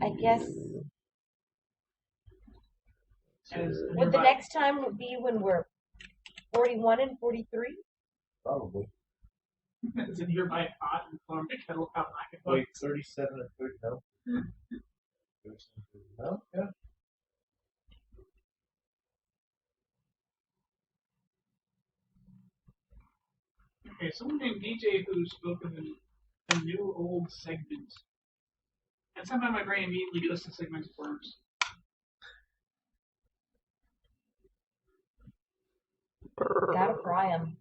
I guess. Would the next time be when we're 41 and 43? Probably. It's in here by pot and form a kettle pot. Wait, 37 and 30, no? 37 and 30, no? Yeah. Okay, someone named DJ who spoke of a new old segment. And somehow my brain immediately goes to segment worms. Gotta fry them.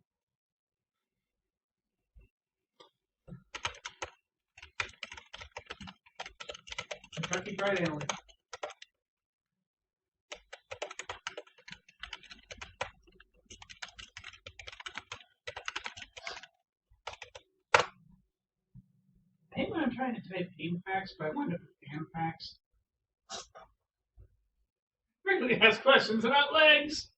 Kentucky Fried Animal. I hate when I'm trying to type game facts, but I wind up with fan facts. Frequently asked questions about legs.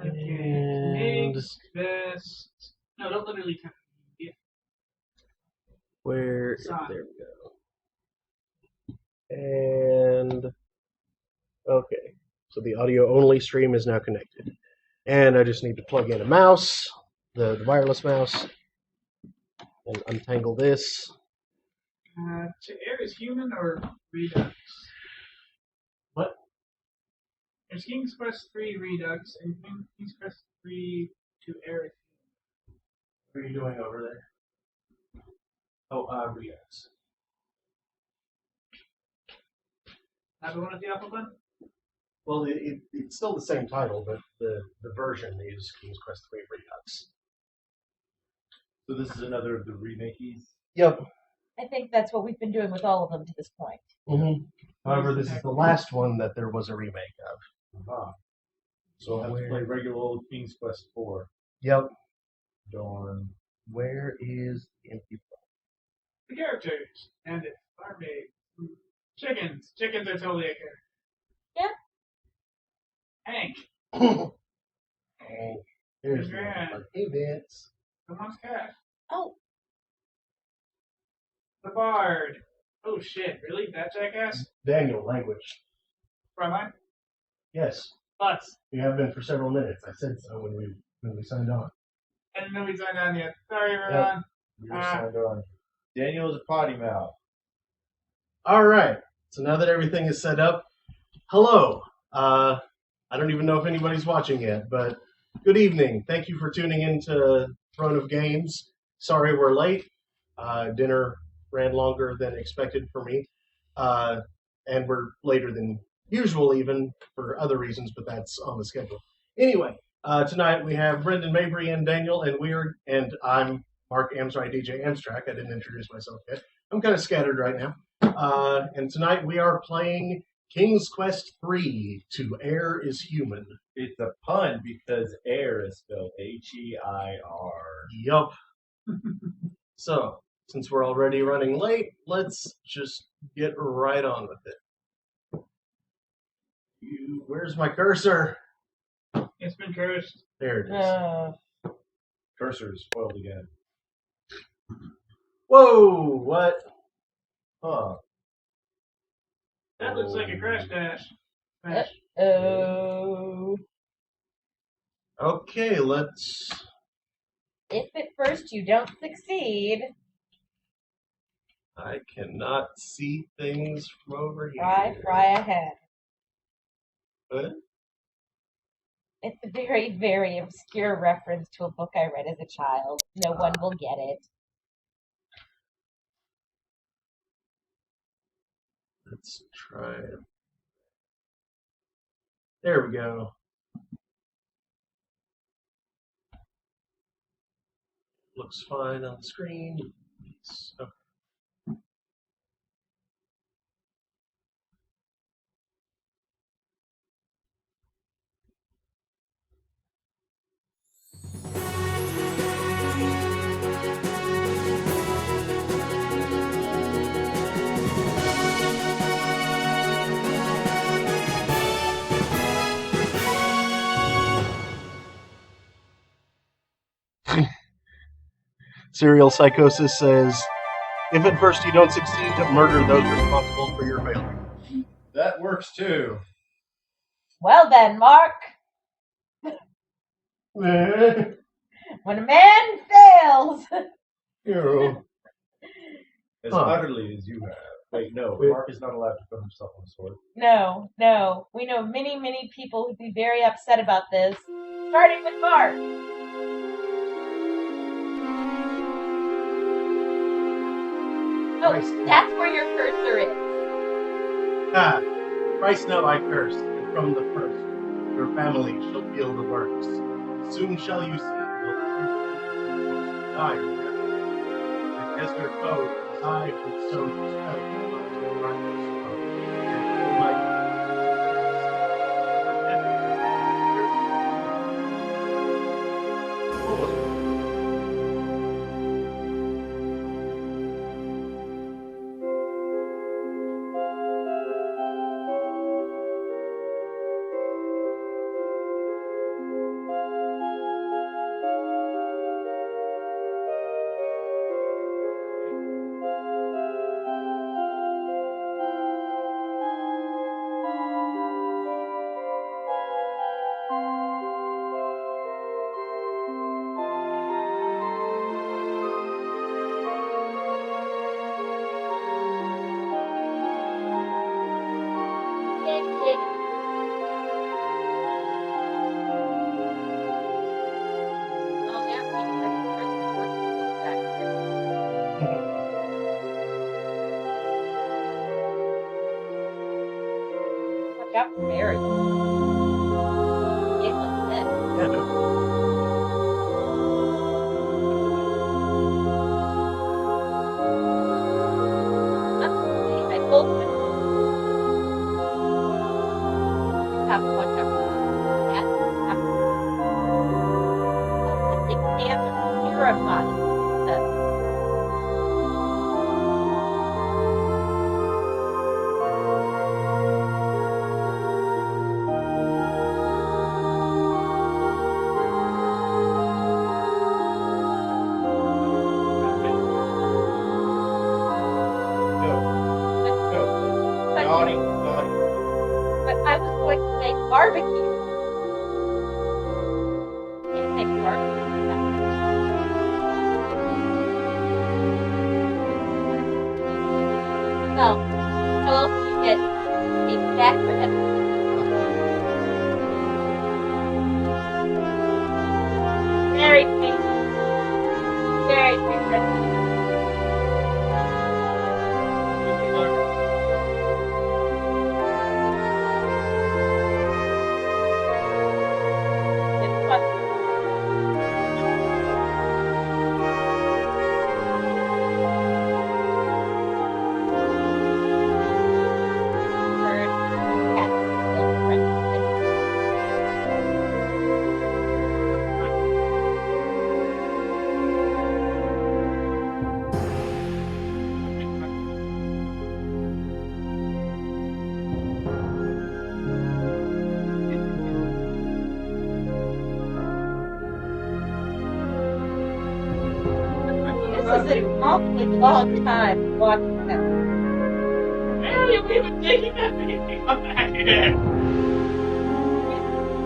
Okay, eggs, best. No, don't literally type it. Where? Son. There we go. And okay, so the audio only stream is now connected, and I just need to plug in a mouse, the wireless mouse, and untangle this. Heir is human or Redux? What? There's King's Quest 3 Redux and King's Quest 3 to Heir. What are you doing over there? Oh, Redux. Not the one with the alpha button? Well, it's still the same title, but the version is King's Quest 3 Redux. So this is another of the remakeys? Yep. I think that's what we've been doing with all of them to this point. Mm-hmm. However, this is the last one that there was a remake of. Ah. So I'll have to play regular old King's Quest 4. Yep. Darn. Where is the empty The characters. And it's farming. Chickens. Chickens are totally a character. Yeah. Hank. Oh, here's the Grant. Hey, Vince. Someone's cat. Oh, The Bard. Oh shit, really? That jackass? Daniel, language. From I? Yes, Butts. we have been for several minutes. I said so when we signed on. I didn't know we signed on yet. Sorry, everyone. You're signed on. Daniel is a potty mouth. All right. So now that everything is set up, hello. I don't even know if anybody's watching yet, but good evening. Thank you for tuning in to Throne of Games. Sorry we're late. Dinner ran longer than expected for me, and we're later than usual even for other reasons, but that's on the schedule. Anyway, tonight we have Brendan Mabry and Daniel, and I'm Mark Amsry, DJ Amstrack. I didn't introduce myself yet. I'm kind of scattered right now. And tonight we are playing King's Quest 3 to Heir is Human. It's a pun because Heir is spelled H-E-I-R. Yup. So, since we're already running late, let's just get right on with it. Where's my cursor? It's been cursed. There it is. Cursor is spoiled again. Whoa, what? Huh. That looks like a crash dash. Crash. oh. Okay, let's... If at first you don't succeed, I cannot see things from over here. fry ahead. What? It's a very, very obscure reference to a book I read as a child. No one will get it. Let's try it. There we go. Looks fine on the screen. So. Serial Psychosis says, if at first you don't succeed, murder those responsible for your failure. That works too. Well then, Mark, when a man fails. As Huh. utterly as you have. Wait, no. Mark is not allowed to put himself on the sword. No. We know many, many people who'd be very upset about this, starting with Mark. Oh, that's where your cursor is. Christ now I curse, and from the first your family shall feel the works. Soon shall you see the dire death. And as your foe, as I would so dispel the darkness of, and feel my Watch out for Mary. It was this. I told you. You have to watch out for that. Oh, I think Panther. Terrified. Naughty. But I was going to make barbecue. Can't make barbecue. Well, how else do you get a backrib? Married me. Married me. It's fun. Bird, cat, little friend. This is an awfully long time watching them. Mary, we haven't taken that baby. Come back here.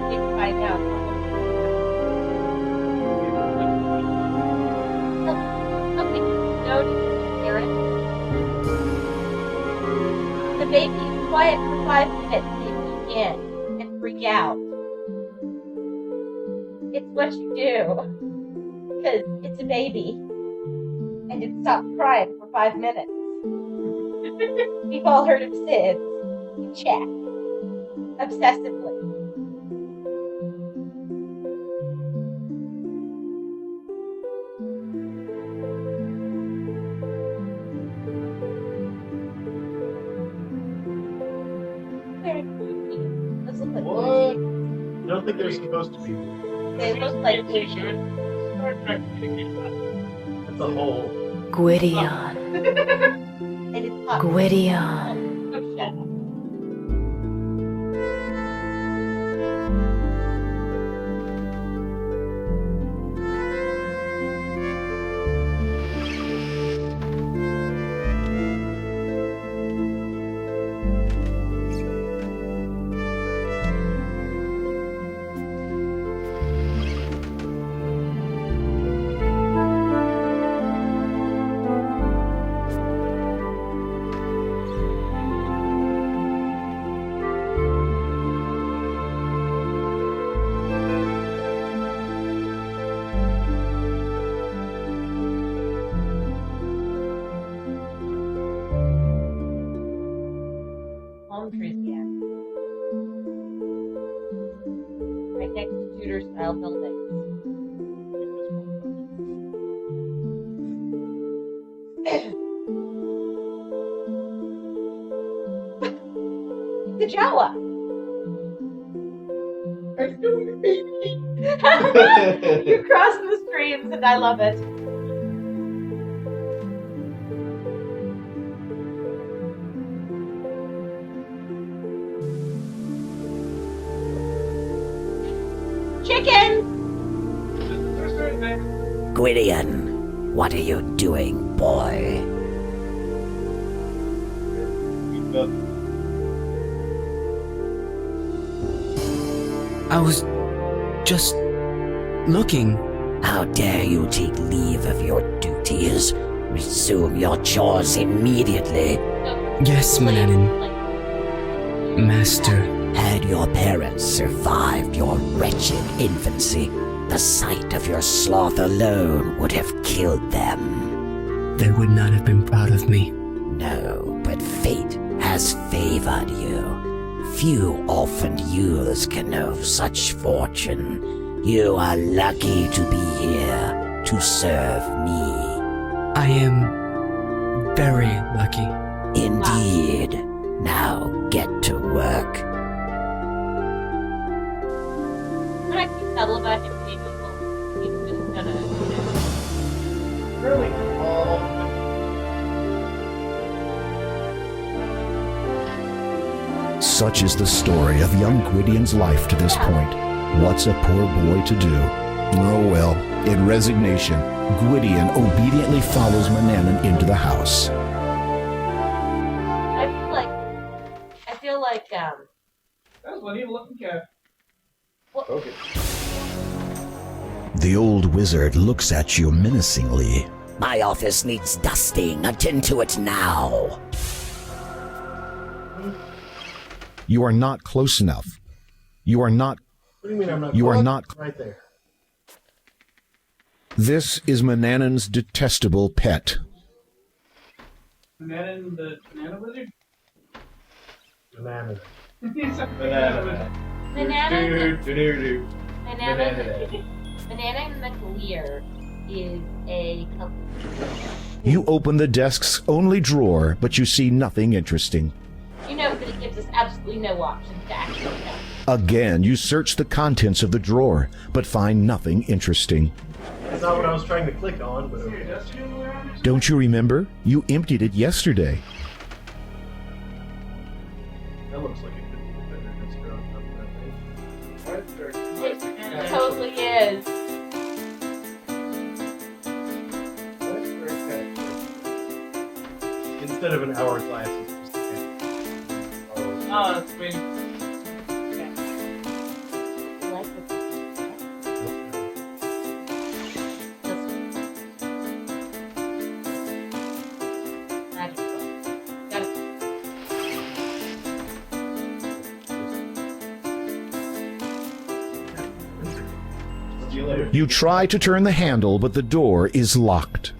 Need to find out. Something you notice, Aaron. The baby is quiet for 5 minutes in and freak out. It's what you do. Because it's a baby. And it stopped crying for 5 minutes. We've all heard of SIDS. You check. Obsessively. Very creepy. Those look like What? I don't think they're supposed to be. They look like T-shirt. Star Trek. That's a hole. Gwydion. and it's hot. Gwydion. Oh, shut up. Tudor-style buildings. The Jawa. You're crossing the streams, and I love it. Chicken! Gwydion, what are you doing, boy? I was just looking. How dare you take leave of your duties? Resume your chores immediately. Yes, Manannan. Master. Had your parents survived your wretched infancy, the sight of your sloth alone would have killed them. They would not have been proud of me. No, but fate has favored you. Few orphaned youths can know such fortune. You are lucky to be here to serve me. I am very lucky. Indeed. Now get to work. Can I keep subtle about him being evil? He's just gonna, Really? Such is the story of young Gwydion's life to this point. What's a poor boy to do? Oh well, in resignation, Gwydion obediently follows Manannan into the house. I feel like, That was one evil looking cat. Okay. The old wizard looks at you menacingly. My office needs dusting. Attend to it now. You are not close enough. You are not. What do you mean I'm not? You are What? not. Right there. This is Manannan's detestable pet. Manannan, the banana wizard? Banana. He's a Banana. Manannan, Banana. Manannan the Clear is a You open the desk's only drawer, but you see nothing interesting. You know that it gives us absolutely no options to actually know. Again, you search the contents of the drawer, but find nothing interesting. That's not what I was trying to click on, but Is there a okay. dust shield around or something? Don't you remember? You emptied it yesterday. That looks like it could be a better construct of that thing. It totally is. Instead of an hourglass, it's just a Oh, that's weird. I like this. Magic book. Got it. See you later. You try to turn the handle, but the door is locked.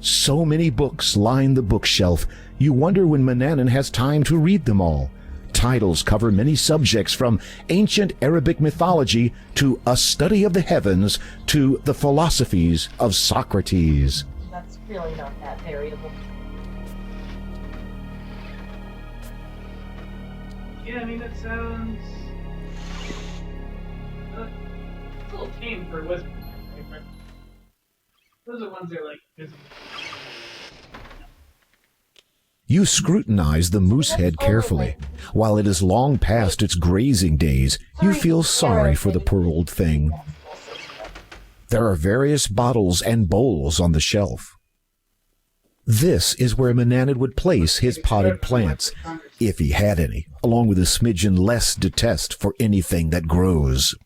So many books line the bookshelf, you wonder when Manannan has time to read them all. Titles cover many subjects from ancient Arabic mythology to a study of the heavens to the philosophies of Socrates. That's really not that variable. Yeah, I mean, that sounds. It's a little tame for a wizard. Right? Those are ones that are like visible. You scrutinize the moose head carefully. While it is long past its grazing days, you feel sorry for the poor old thing. There are various bottles and bowls on the shelf. This is where Manannan would place his potted plants, if he had any, along with a smidgen less detest for anything that grows.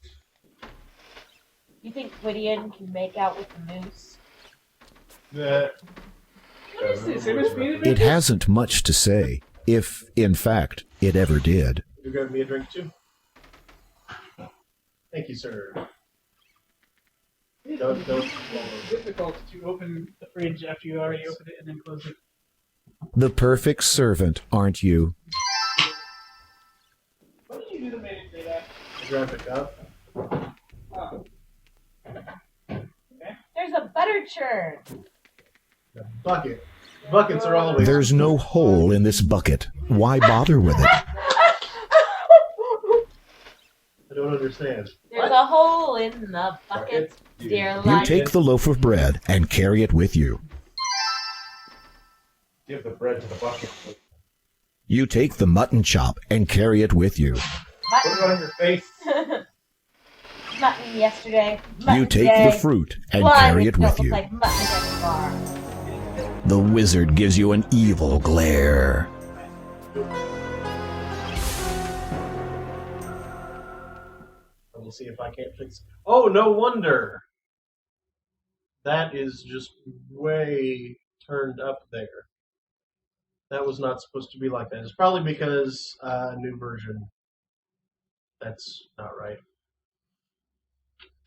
You think Gwydion can make out with the moose? What is this? It was created It hasn't much to say, if, in fact, it ever did. You grab me a drink too. Thank you, sir. Don't. It's difficult to open the fridge after you already opened it and then close it. The perfect servant, aren't you? What did you do that made it say that? grab the cup. Oh. There's a butter churn. The bucket. Buckets are always. There's no hole in this bucket. Why bother with it? I don't understand. There's a hole in the bucket, dear You life. take the loaf of bread and carry it with you. Give the bread to the bucket. You take the mutton chop and carry it with you. Put it on your face. Mutton yesterday. You Mutton take today. the fruit and Well, carry it don't with look you. like mutton anymore. The wizard gives you an evil glare. We'll see if I can't fix it. Oh, no wonder. That is just way turned up there. That was not supposed to be like that. It's probably because new version. That's not right.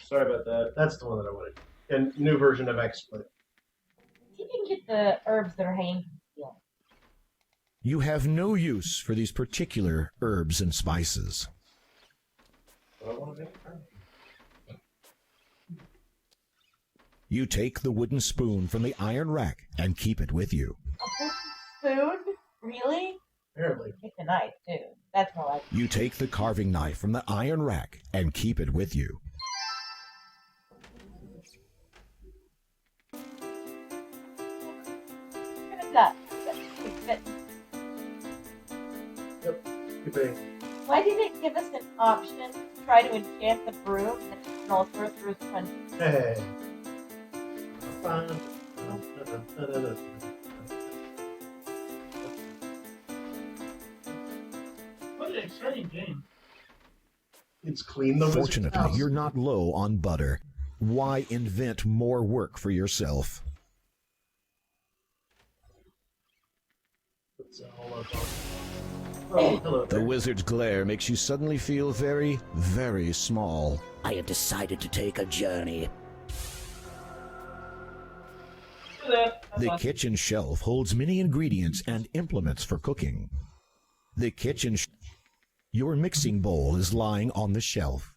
Sorry about that. That's the one that I wanted. And new version of XSplit. See if you can get the herbs that are hanging from the ceiling. You have no use for these particular herbs and spices. But I want to make it. Oh, You take the wooden spoon from the iron rack and keep it with you. A spoon? Really? Apparently. Take the knife, too. That's more like You take the carving knife from the iron rack and keep it with you. kind of duck. But Good thing. why did it give us an option to try to enchant the broom and no sorcerer's punch? Hey. What an exciting game. It's clean the wizard's Fortunately, house. you're not low on butter. Why invent more work for yourself? It's all up on- Oh, hello. The wizard's glare makes you suddenly feel very, very small. I have decided to take a journey. Look at that. That's The awesome. kitchen shelf holds many ingredients and implements for cooking. The kitchen Your mixing bowl is lying on the shelf.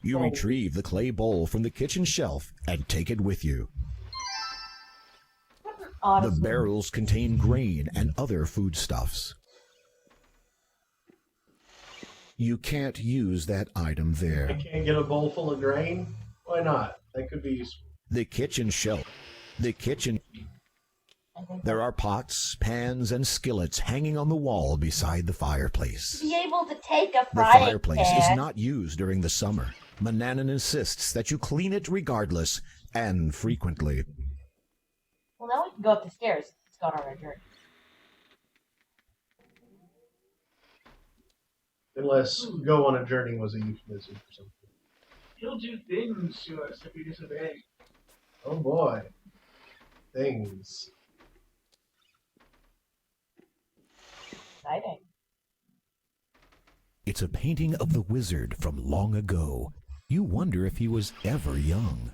You retrieve the clay bowl from the kitchen shelf and take it with you. What an The odyssey. barrels contain grain and other foodstuffs. You can't use that item I there. can't get a bowl full of grain? Why not? That could be useful. The kitchen shelf. The kitchen. I think There are pots, pans, and skillets hanging on the wall beside the fireplace. to be able to take a The frying fireplace pan. is not used during the summer. Manannan insists that you clean it regardless and frequently. Well, now we can go up the stairs. It's gone on our journey. Unless go on a journey was a euphemism for something. He'll do things to us if we disobey. Oh boy. Things. Exciting. It's a painting of the wizard from long ago. You wonder if he was ever young.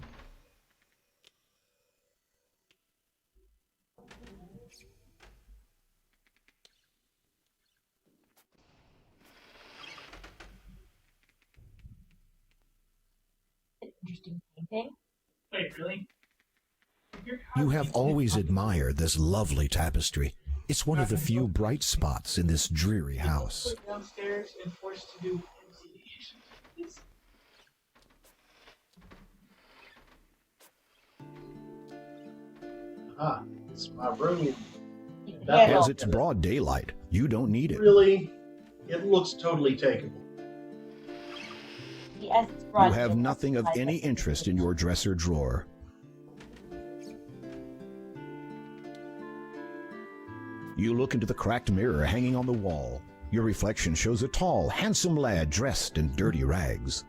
Interesting painting. Wait, really? You have always admired this lovely tapestry. It's one of the few bright spots in this dreary house. Put downstairs and forced to do reconciliation. Please. Ah, it's my room. Yeah, As it's broad daylight, you don't need it. Really? It looks totally takeable. as it's You brought have in, nothing of I any think. interest in your dresser drawer. You look into the cracked mirror hanging on the wall. Your reflection shows a tall, handsome lad dressed in dirty rags.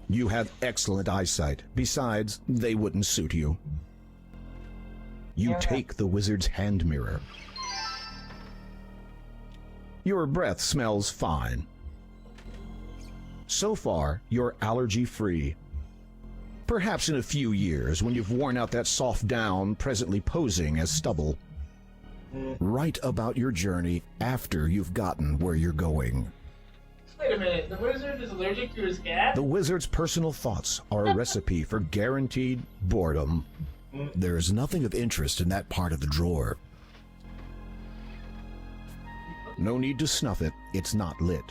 You have excellent eyesight. Besides, they wouldn't suit you. You Mirror. take the wizard's hand mirror. Your breath smells fine. So far, you're allergy-free. Perhaps in a few years, when you've worn out that soft down presently posing as stubble. Write about your journey after you've gotten where you're going. Wait a minute, the wizard is allergic to his cat? The wizard's personal thoughts are a recipe for guaranteed boredom. There is nothing of interest in that part of the drawer. No need to snuff it, it's not lit.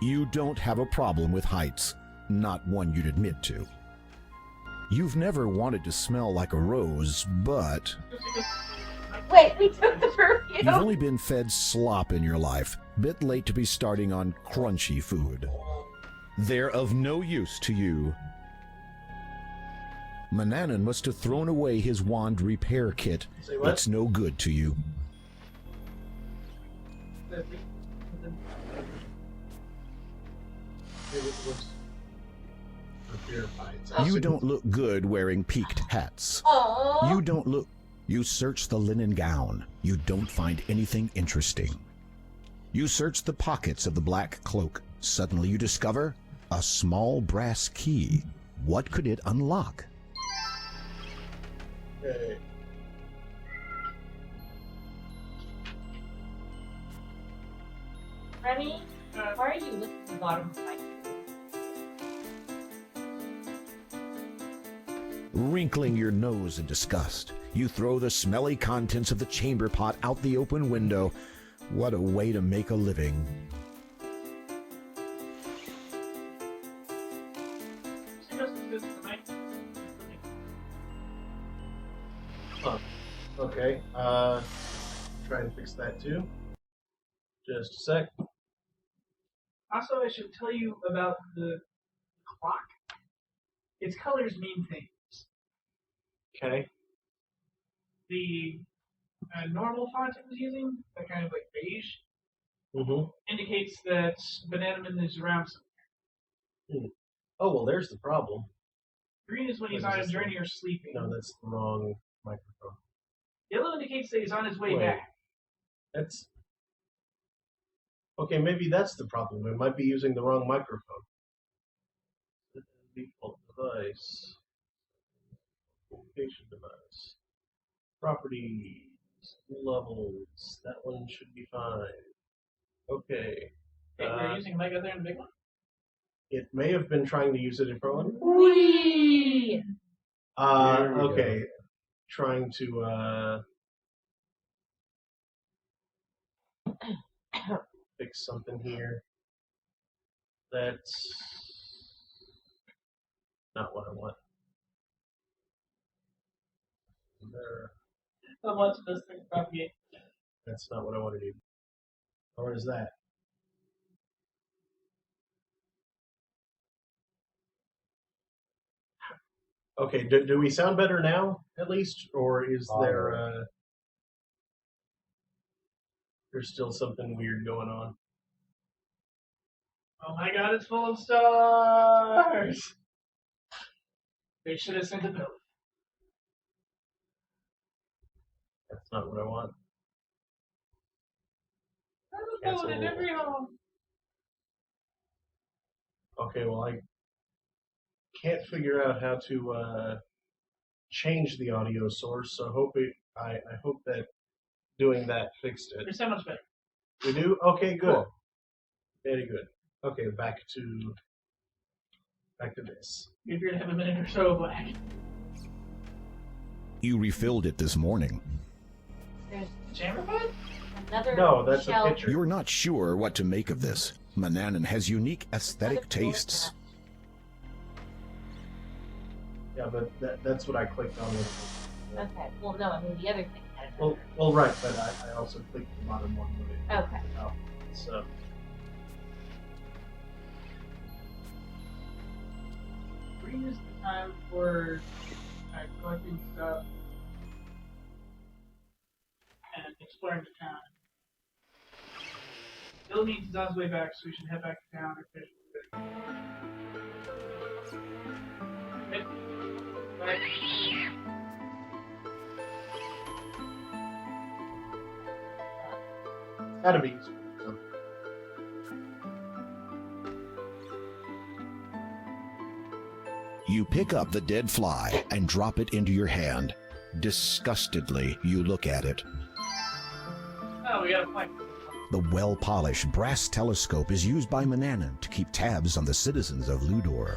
You don't have a problem with heights, not one you'd admit to. You've never wanted to smell like a rose, but Wait, we took the you've perfume. only been fed slop in your life. Bit late to be starting on crunchy food. They're of no use to you. Manannan must have thrown away his wand repair kit. Say what? That's no good to you. It was purified. You don't look good wearing peaked hats. Aww. You don't look... You search the linen gown. You don't find anything interesting. You search the pockets of the black cloak. Suddenly you discover a small brass key. What could it unlock? Okay. Remy, why are you looking at the bottom of my Wrinkling your nose in disgust, you throw the smelly contents of the chamber pot out the open window. What a way to make a living. Huh. Okay. Try and fix that too. Just a sec. Also, I should tell you about the clock. Its colors mean things. Okay. The normal font I was using, that kind of like beige, Mm-hmm. indicates that Manannan is around somewhere. Oh, well, there's the problem. Green is when he's What on is a this journey or sleeping. No, that's the wrong microphone. Yellow indicates that he's on his way Wait. back. That's... Okay, maybe that's the problem. We might be using the wrong microphone. Default device. Location device. Properties. Levels. That one should be fine. Okay. Hey, we're using Mega there in the big one? It may have been trying to use a different one. Whee! There we Okay. Trying to fix something here. That's not what I want. There. I'm watching this thing propagate. That's not what I want to do. Or is that? Okay, do we sound better now, at least? Or is there, there's still something weird going on? Oh my god, it's full of stars! They should have sent a bill. That's not what I want. There's a bill in every home. Okay, well, I can't figure out how to change the audio source, so I hope that doing that fixed it. They sound much better. We do? Okay, good. Cool. Very good. Okay, back to this. If you're gonna have a minute or so of black. You refilled it this morning. There's Chamber pot? another No, that's a shelf. picture. You're not sure what to make of this. Manannan has unique aesthetic Another floor tastes. Yeah, but that's what I clicked on. mat. Okay. Well, no, I mean the other thing. had Well, right, but I also clicked the bottom one with it. Okay. Oh, so Green is the time for collecting stuff and exploring the town. Bill means he's on his way back, so we should head back to town or finish the thing. Right. It's gotta be useful. You pick up the dead fly and drop it into your hand. Disgustedly, you look at it. Oh, we got a point. The well-polished brass telescope is used by Manannan to keep tabs on the citizens of Ludor.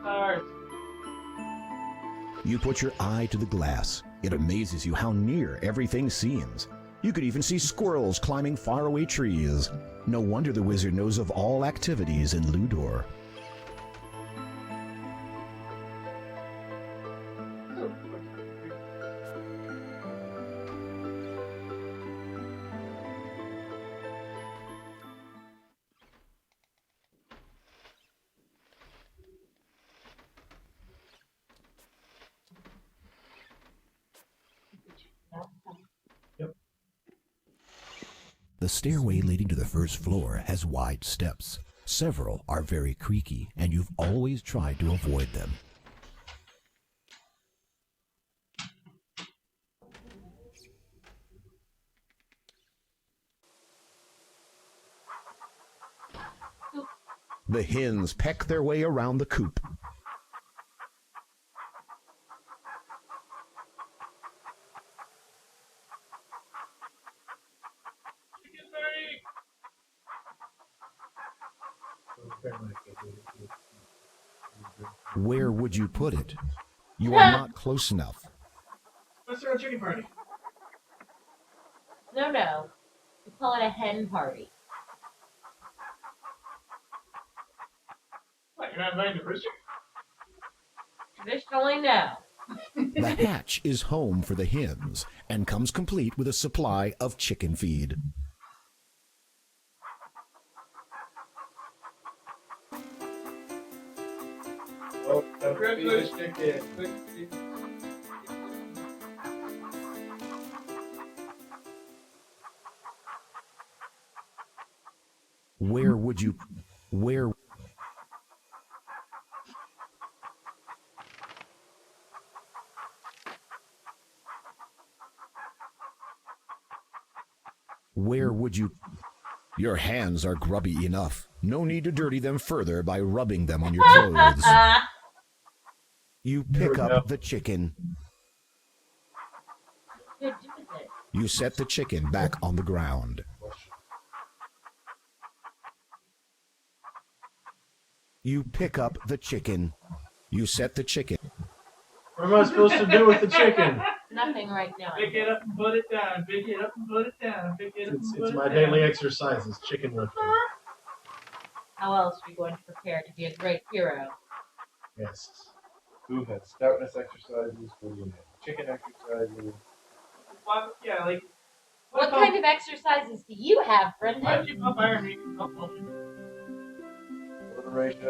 Stars. You put your eye to the glass. It amazes you how near everything seems. You could even see squirrels climbing faraway trees. No wonder the wizard knows of all activities in Ludor. The stairway leading to the first floor has wide steps. Several are very creaky, and you've always tried to avoid them. The hens peck their way around the coop. Where would you put it? You are not close enough. Let's throw a chicken party. No. We call it a hen party. What, you're not inviting the rooster? Traditionally, no. The hatch is home for the hens and comes complete with a supply of chicken feed. Oh, don't feed the chicken. Where would you... Where... Where would you... Your hands are grubby enough. No need to dirty them further by rubbing them on your clothes. You pick up the chicken. Good, do with it. You set the chicken back on the ground. You pick up the chicken. You set the chicken. What am I supposed to do with the chicken? Nothing right now. Pick it up and put it down. Pick it up and put it down. Pick it up and put It's it my down. daily exercises, chicken lifting. How else are we going to prepare to be a great hero? Yes. Who had stoutness exercises? Gwydion had chicken exercises. Well, yeah, like. What kind of exercises do you have, Why Brendan? did you pop iron me? Oh. Alliteration.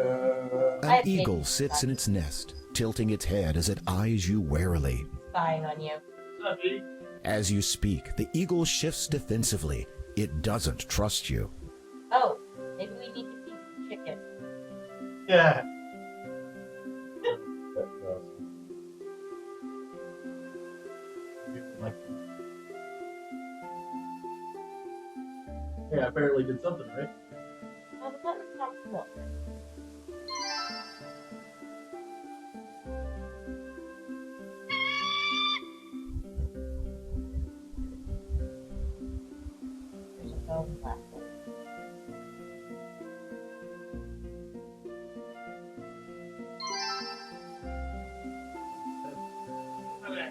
An eagle sits in its nest, tilting its head as it eyes you warily. Spying on you. What's up, dude? As you speak, the eagle shifts defensively. It doesn't trust you. Oh, maybe we need to feed some chicken. Yeah. That's awesome. Yeah, apparently did something, right? Oh, but that's not milk. There's a bone left. Okay.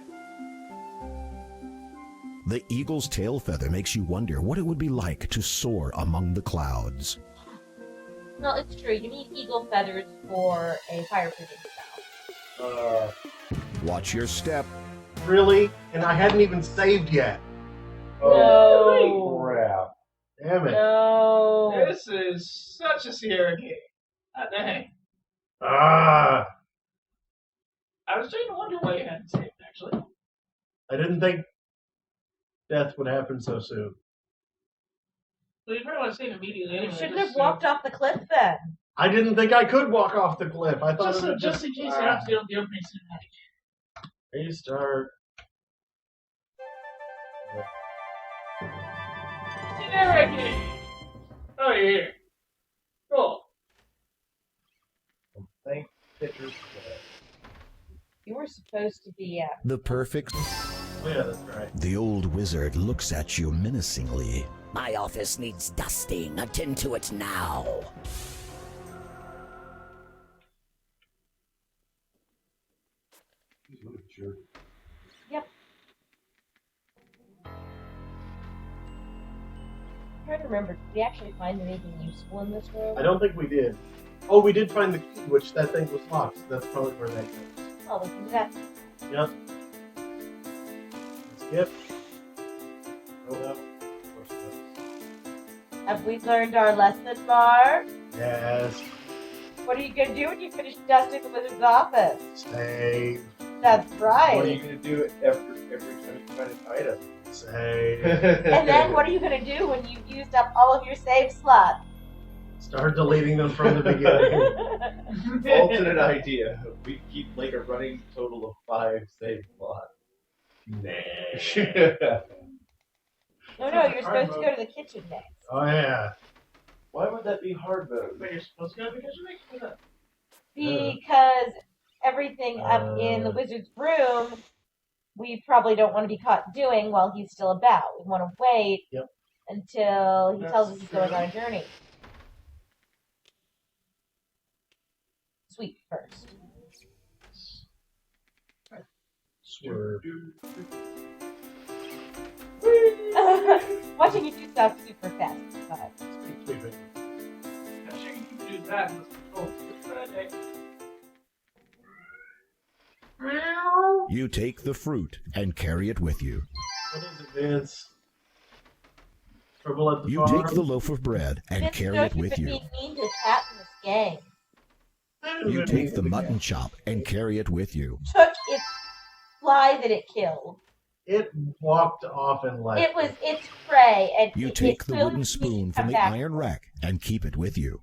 The eagle's tail feather makes you wonder what it would be like to soar among the clouds. No, it's true. You need eagle feathers for a fireproofing spell. Watch your step. Really? And I hadn't even saved yet. Oh, crap. Damn it. No. This is such a Sierra game. God dang. Ah. I was trying to wonder why you hadn't saved, actually. I didn't think death would happen so soon. Well, you probably want to save immediately You anyway. shouldn't just have walked off the cliff then. I didn't think I could walk off the cliff. I thought it would Just in case you have to do the opening cinematic. restart. Generic! Oh, you're here. Cool. Thank pictures. You were supposed to be The perfect. Oh yeah, that's right. The old wizard looks at you menacingly. My office needs dusting. Attend to it now. Yep. I'm trying to remember, did we actually find anything useful in this room? I don't think we did. Oh, we did find the key, which that thing was locked. That's probably where that goes. Oh, we can do that. Yep. Skip. Oh no. Of course it Have we learned our lesson, Mark? does. Yes. What are you going to do when you finish dusting the wizard's office? Save. That's right. What are you going to do every time you find an item? Save. And then what are you going to do when you've used up all of your save slots? Start deleting them from the beginning. Alternate idea. We keep like a running total of 5 save slots. Nah. No, you're supposed to go to the kitchen next. Oh yeah. Why would that be hard mode? But you're supposed to go because you make it up. Because everything up in the wizard's room, we probably don't want to be caught doing while he's still about. We want to wait until he tells us he's going on a journey. Sweet first. Swerve. Watching you do stuff super fast. But Sweep it. I'm sure you can do that in the control. You take the fruit and carry it with you. What is it, Vince? Trouble at the You farm? take the loaf of bread and Vince, carry don't it with been you. being mean to the cat in this game. You take the mutton chop and carry it with you. Took its fly that it killed. It walked off and left. It was its prey, and You it take the will wooden need spoon to from come the back. iron rack and keep it with you.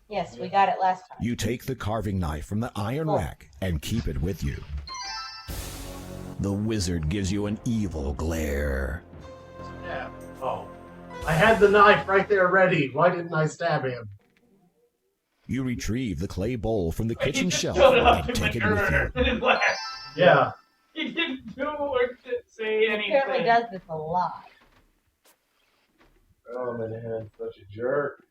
Yes, we got it last time. You take the carving knife from the iron rack and keep it with you. The wizard gives you an evil glare. Stab. Oh. I had the knife right there ready. Why didn't I stab him? You retrieve the clay bowl from the kitchen He just shelf showed up and in take my it with you. corner and laughed. Yeah. He didn't do or say He anything. apparently does this a lot. Oh, man, such a jerk.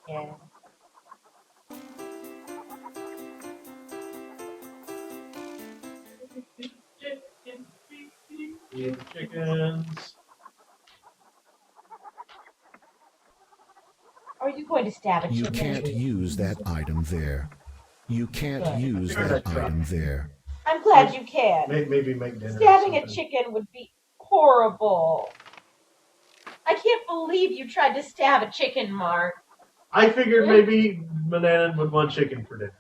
Yeah. Eat the chickens. Are you going to stab a You chicken? can't use that item there. You can't use that item there. I'm glad you can. Maybe make dinner. or Stabbing a something. chicken would be horrible. I can't believe you tried to stab a chicken, Mark. I figured maybe Manannan would want chicken for dinner.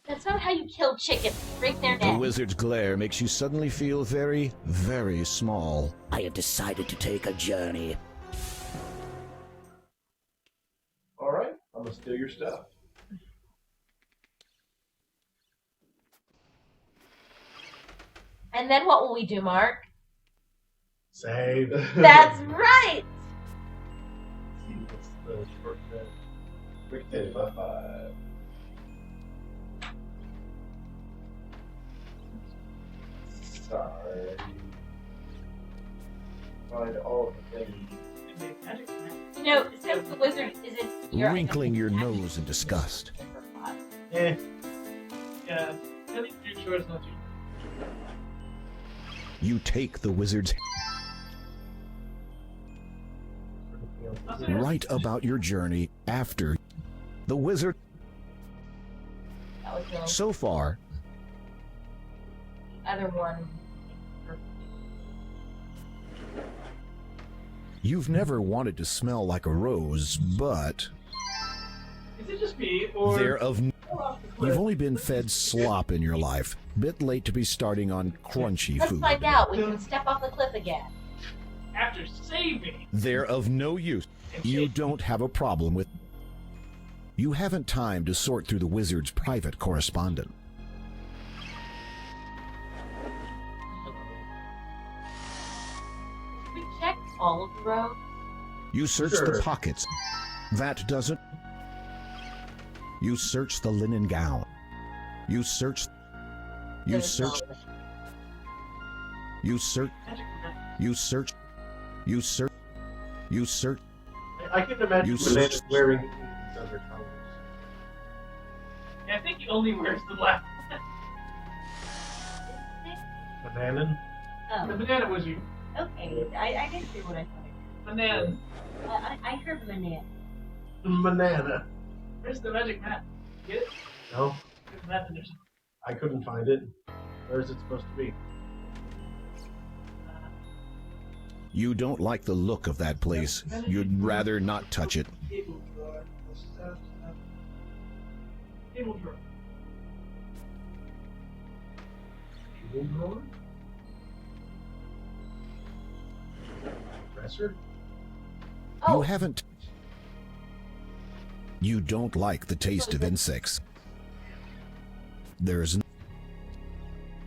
That's not how you kill chickens. Break their The neck. wizard's glare makes you suddenly feel very, very small. I have decided to take a journey. Alright, I'm gonna steal your stuff. And then what will we do, Mark? Save. That's right! See what's the shortcut. Quick hit by 5. Sorry. Find all the things. You know, since the wizard isn't here, Wrinkling your nose in disgust. Eh. Yeah, I think your sure is not you. You take the wizard's right about your journey after the wizard. That was the So far, other one. you've never wanted to smell like a rose, but Is it just me, or they're of pull off the You've only been fed slop in your life. Bit late to be starting on crunchy Let's food. find out. We can step off the cliff again. After saving. They're of no use. You don't have a problem with... You haven't time to sort through the wizard's private correspondence. We checked all of the roads. You search Sure. the pockets. That doesn't... You search the linen gown. You search... You There's search... no- You search... You search... You search... You search... I can imagine You Manannan search- wearing these other colors. Yeah, I think he only wears the black. Manannan? The Oh, banana wizard. okay. I didn't hear what I thought. Banana. I heard banana. Manana. Where's the magic map? Get it? No, There's a map in there somewhere. I couldn't find it. Where is it supposed to be? You don't like the look of that place. You'd rather not touch it. Table drawer. Table drawer. Table drawer? Dresser? Oh, You haven't... You don't like the taste of insects. There's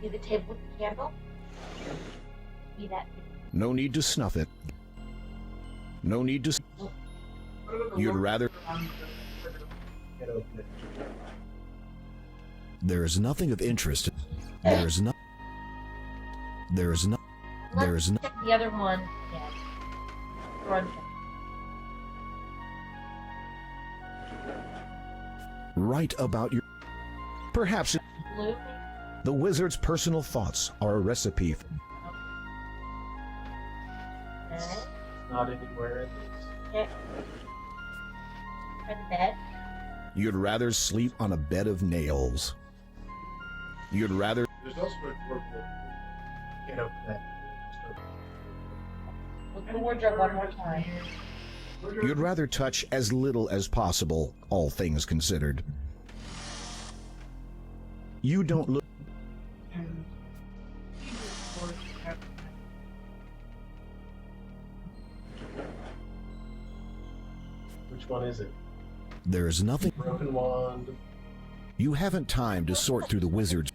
see the table with the candle? See that? no need to snuff it. No need to... You'd rather... Can't open it. There's nothing of interest. There's no... There's no... There's no... Check the other one. Yeah. Run. Right about your... Perhaps Blue. the wizard's personal thoughts are a recipe. Alright. Not anywhere in this. Check. For the bed. You'd rather sleep on a bed of nails. You'd rather... There's also a drawer. Can't open that. Just open it. Look at the wardrobe one more time. You'd rather touch as little as possible, all things considered. You don't look... Which one is it? There's nothing... Broken wand. You haven't time to sort through the wizard's...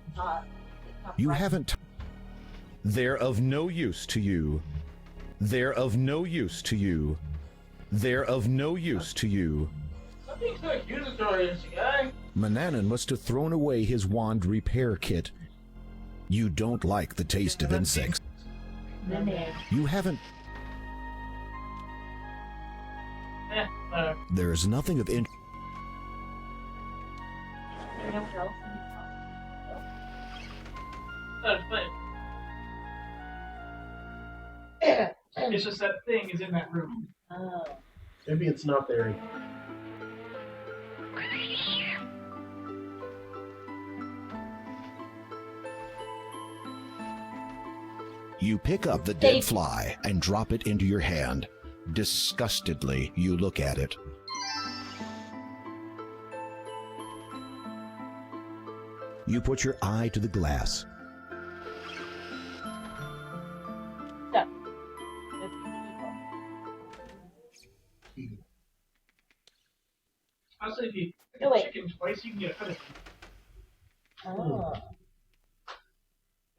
You haven't... They're of no use to you. They're of no use to you. They're of no use to you. Something so accusatory, this guy. Manannan must have thrown away his wand repair kit. You don't like the taste of insects. Banana. You haven't... There's nothing of interest. You know what else? It's just that thing is in that room. Oh. Maybe it's not there anymore. You pick up the dead fly and drop it into your hand. Disgustedly, you look at it. You put your eye to the glass. Stuff. Honestly, if you No, wait. chicken twice, you can get a cut of it. Oh.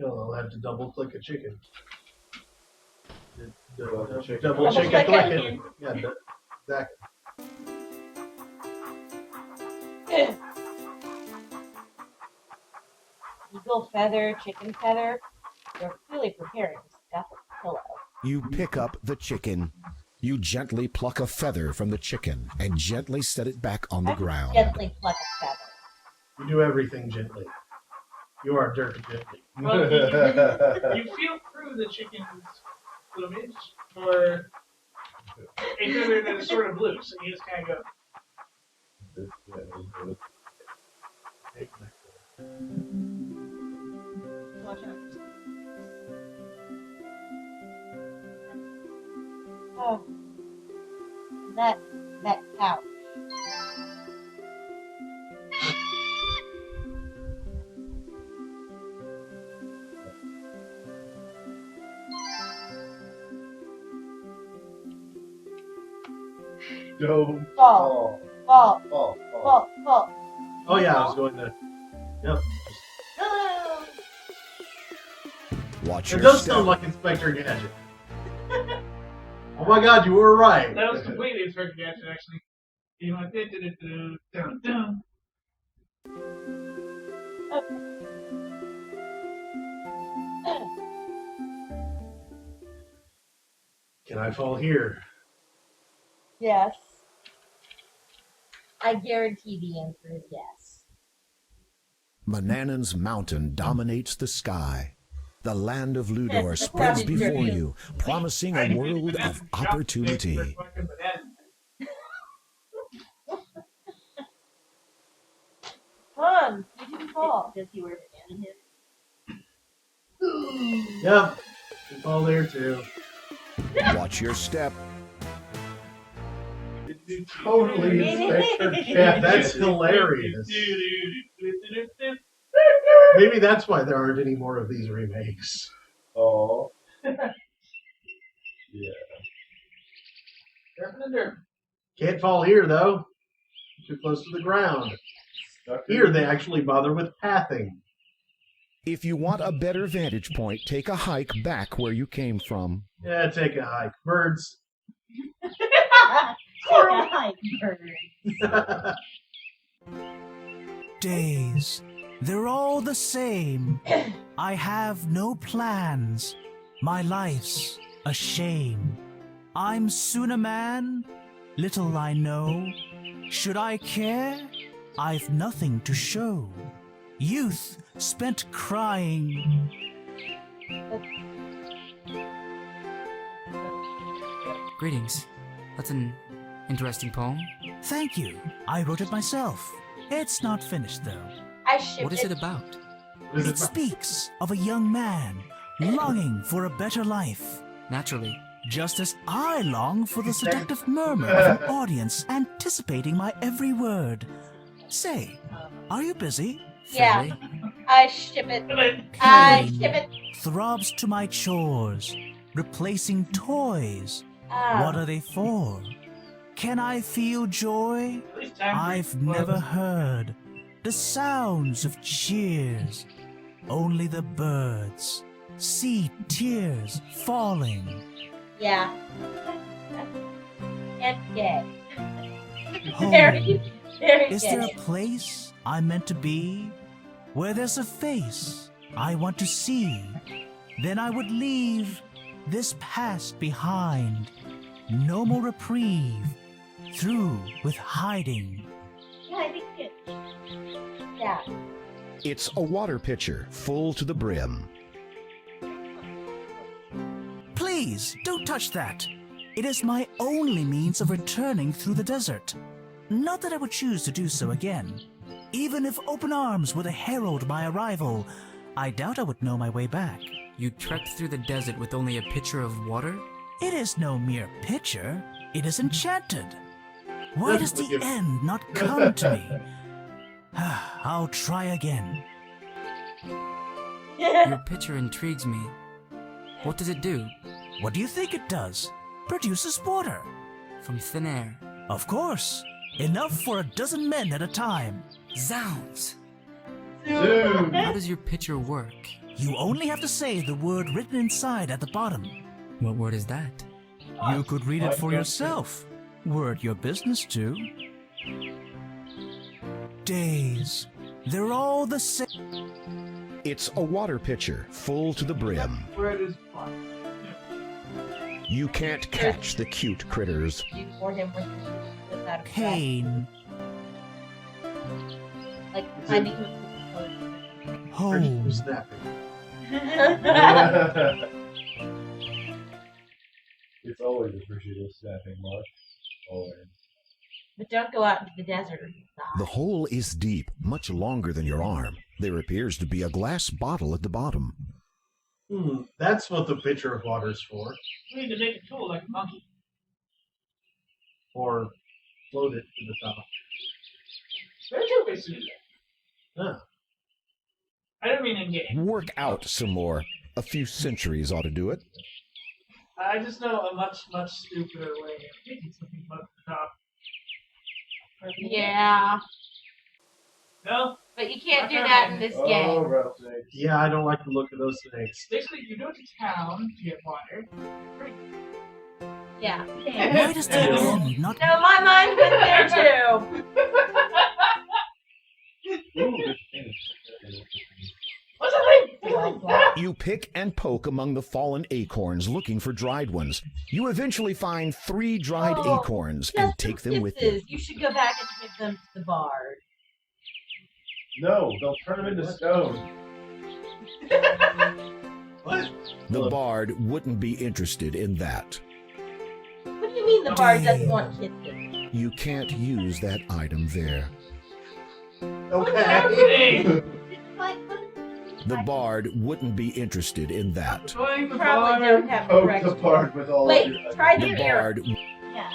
I'll have to double click a chicken. Double Double chicken click click it. it. Yeah, exactly. Eagle feather, chicken feather. They're clearly preparing to stuff a pillow. You pick up the chicken. You gently pluck a feather from the chicken and gently set it back on the ground. Gently pluck a feather. You do everything gently. You are dirty gently. Well, you feel through the chicken's plumage for a feather that is sort of loose, and you just kind of go, Watch out. Oh. That couch. Don't Fall. fall. Fall. Fall. Fall. Fall. Fall. Oh yeah, I was going to. Yep. No. Watch It your does step. sound like Inspector Gadget. Oh my God, you were right. That was completely Inspector Gadget, actually. You know, dun, dun. Can I fall here? Yes. I guarantee the answer is yes. Manannan's mountain dominates the sky. The land of Ludor Yes, spreads that is before true. you, promising I a didn't world even of jump opportunity. for fucking Manannan. Hans, you didn't fall. Does he wear banana him? Yep. You can fall there too. Watch your step. Totally Inspector Gadget. That's hilarious. Maybe that's why there aren't any more of these remakes. Oh. Yeah. Can't fall here though. Too close to the ground. Stuck Here they actually bother with pathing. If you want a better vantage point, take a hike back where you came from. Yeah, take a hike. Birds. Hi, bird. Days. They're all the same. I have no plans. My life's a shame. I'm soon a man. Little I know. Should I care? I've nothing to show. Youth spent crying. Greetings. That's an interesting poem. Thank you. I wrote it myself. It's not finished though. I ship What is it about? What is It speaks of a young man longing for a better life. Naturally. Just as I long for the seductive murmur of an audience anticipating my every word. Say, are you busy? Yeah. Fairly. I ship it. I Pain ship it. throbs to my chores, replacing toys. What are they for? Can I feel joy? At least time I've never heard the sounds of cheers. Only the birds see tears falling. Yeah. And gay. Home. Very, very Is gay. there a place I'm meant to be? Where there's a face I want to see? Then I would leave this past behind. No more reprieve. Through with hiding. Yeah, I think it. Yeah. It's a water pitcher full to the brim. Please, don't touch that. It is my only means of returning through the desert. Not that I would choose to do so again. Even if open arms were to herald my arrival, I doubt I would know my way back. You trekked through the desert with only a pitcher of water? It is no mere pitcher. It is enchanted. Why does the end not come to me? I'll try again. Your pitcher intrigues me. What does it do? What do you think it does? Produces water. From thin air. Of course. Enough for a dozen men at a time. Zounds! Dude. How does your pitcher work? You only have to say the word written inside at the bottom. What word is that? You could read it for yourself. Were it your business to. Days. They're all the same. It's a water pitcher full to the brim. Where it is fun. You can't catch the cute critters. You for him without a Pain. Like finding him. Home. Who's snapping? It's always appreciative snapping, Mark. Always. But don't go out into the desert. The hole is deep, much longer than your arm. There appears to be a glass bottle at the bottom. That's what the pitcher of water's for. We need to make a tool like a monkey. Or float it to the top. There's two ways to do that. Huh. I don't mean in game. Work out some more. A few centuries ought to do it. I just know a much, much stupider way of making something float to the top. Yeah, No? but you can't do that in this game. rattlesnakes. Yeah, I don't like the look of those snakes. Basically, you go to town to get water. Drink. Yeah. Why does the end not No, my mind went there too. Ooh, there's things. What's that thing? You pick and poke among the fallen acorns looking for dried ones. You eventually find 3 dried Oh, acorns and Just take some them with you. kisses. You should go back and give them to the bard. No, they'll turn them into stone. What? The bard wouldn't be interested in that. What do you mean the bard doesn't want kisses? You can't use that item there. Okay. Hey! The bard wouldn't be interested in that. Going the Probably bar. don't have Poke the directions. bard with all Wait, of your... try The the ear. bard, Yeah.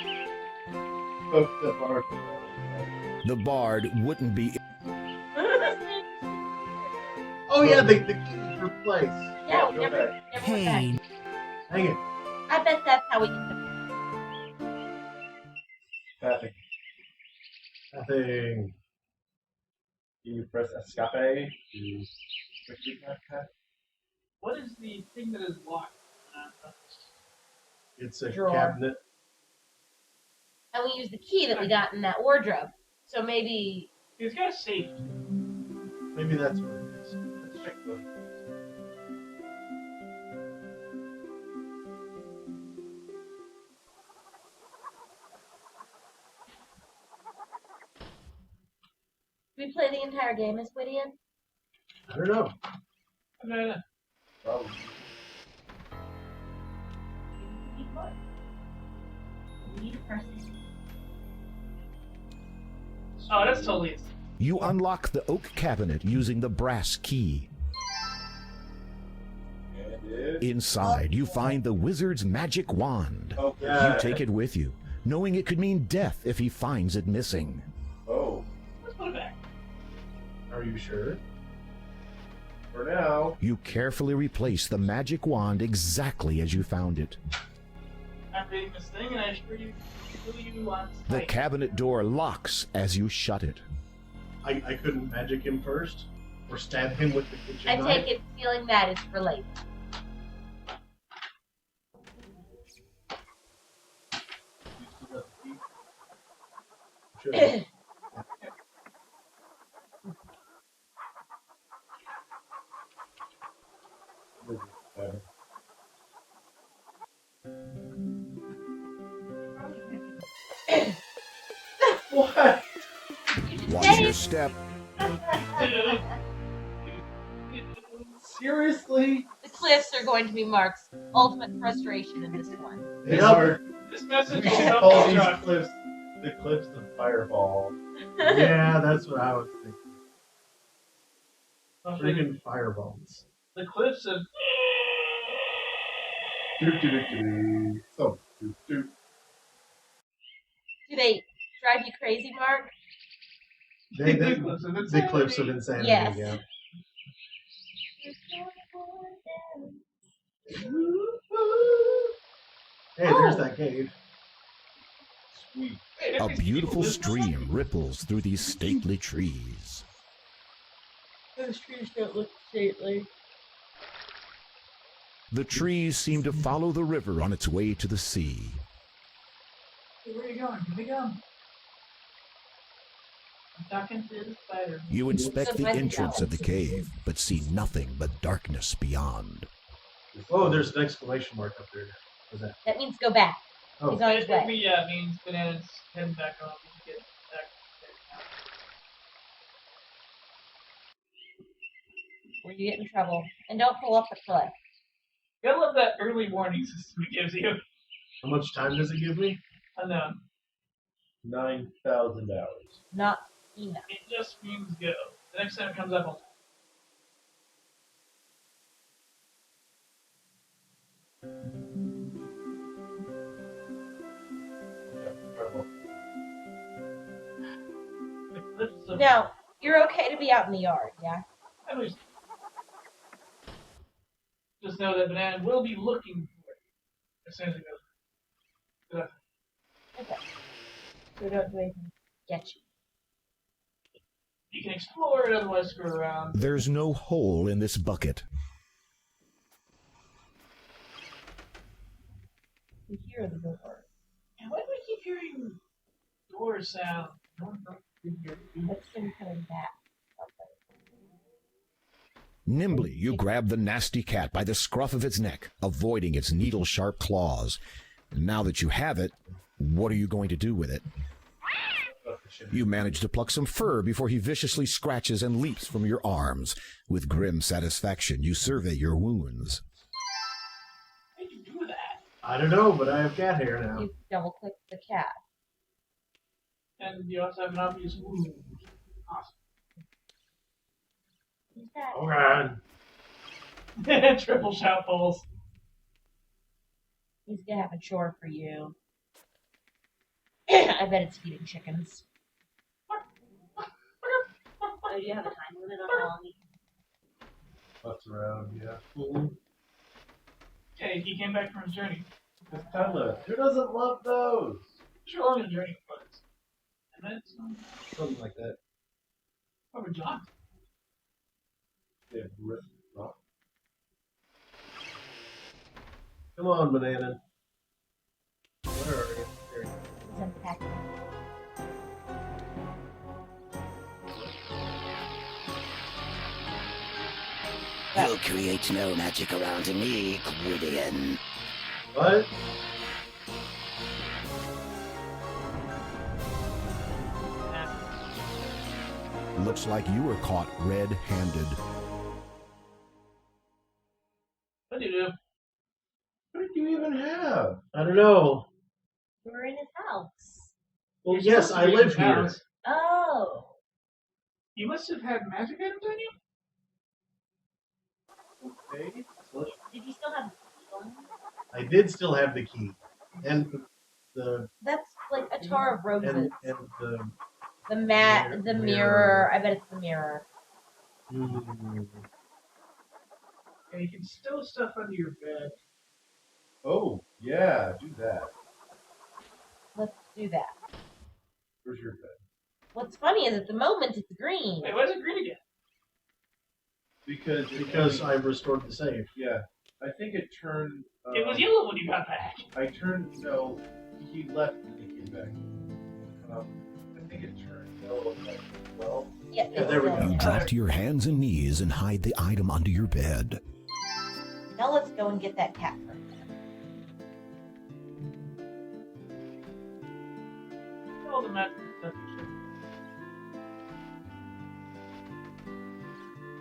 Poke the bard with all of your... the bard wouldn't be. Oh yeah, the key for place. Yeah, we Go never back. went back. Hey, Hang it. I bet that's how we get them. Tapping. Nothing. You press escape to quickly tap. What is the thing that is locked? It's a Drawer. cabinet. And we use the key that we got in that wardrobe. So maybe It's got a safe. Maybe that's what it is. Let's check the... we play the entire game as Gwydion. I don't know. No. Probably. Oh, that's totally it. You unlock the oak cabinet using the brass key. And it... Inside, you find the wizard's magic wand. Okay. You take it with you, knowing it could mean death if he finds it missing. Oh, Let's put it back. Are you sure? for now. You carefully replace the magic wand exactly as you found it. I'm reading this thing and I assure you on The site. cabinet door locks as you shut it. I couldn't magic him first? Or stab him with the kitchen I knife? take it feeling that is for later. Sure. What? Watch your step. Seriously? The cliffs are going to be Mark's ultimate frustration in this one. They Yep. are. This message We is should up call to these Chuck. cliffs the cliffs of Fireball. Yeah, that's what I was thinking. Something- Friggin' fireballs. The cliffs of Do-do-do-do. So, do-do. Do they drive you crazy, Mark? The cliffs of cliffs of insanity. insanity, Yes. yeah. Hey, there's that cave. Sweet. A beautiful stream ripples through these stately trees. Those trees don't look stately. The trees seem to follow the river on its way to the sea. Where are you going? Where are you going? I'm talking to the spider. You inspect the Sometimes entrance of the it's cave, but see nothing but darkness beyond. Oh, there's an exclamation mark up there. What's that? That means go back. Oh. He's on his It way. means bananas heading back on. We can get back. Or you get in trouble. And don't pull up the cliff. Gotta love that early warning system it gives you. How much time does it give me? Unknown. 9,000 hours. Not enough. It just means go. The next time it comes up, I'll Yeah, Fireball. the cliffs of Now, you're okay to be out in the yard, yeah? at least. Just know that banana will be looking for it as soon as it goes. Okay. So don't do anything Get you. You can explore it, otherwise screw around. There's no hole in this bucket. You hear the door. And why do we keep hearing door sound? That's him coming back. Nimbly, you grab the nasty cat by the scruff of its neck, avoiding its needle-sharp claws. Now that you have it, what are you going to do with it? You manage to pluck some fur before he viciously scratches and leaps from your arms. With grim satisfaction, you survey your wounds. How did you do that? I don't know, but I have cat hair now. You double click the cat. And you also have an obvious wound. Awesome. He's back. Oh, God. Triple shout balls. He's gonna have a chore for you. I bet it's feeding chickens. So do you have a time limit on how long you Butts around, yeah. Okay, he came back from his journey. It's Tundra. Who doesn't love those? Sure, long a journey was. And then Something like that. over John. Yeah, rip rock. Come on, Manannan. Where are you? There you go. He's unpacking. You'll create no magic around me, Gwydion. What? Looks like you were caught red-handed. What do you do? What did you even have? I don't know. were in his house. Well, You're yes, supposed I to be live in here. house. Oh. You must have had magic items on you? Okay. So let's Did you still have the key on him? I did still have the key. And the That's like a tar of roses. and the The mat, the mirror. I bet it's the mirror. mm, And you can stow stuff under your bed. Oh, yeah, do that. Let's do that. Where's your bed? What's funny is at the moment it's green. Wait, why is it green again? Because I restored the save. yeah, I think it turned. It was yellow when you got back. I turned. No, he left and he came back. I think it turned yellow. Like, well, Yeah, Yeah, there we go. You drop to your hands and knees and hide the item under your bed. Now let's go and get that cat first. All the magic stuff.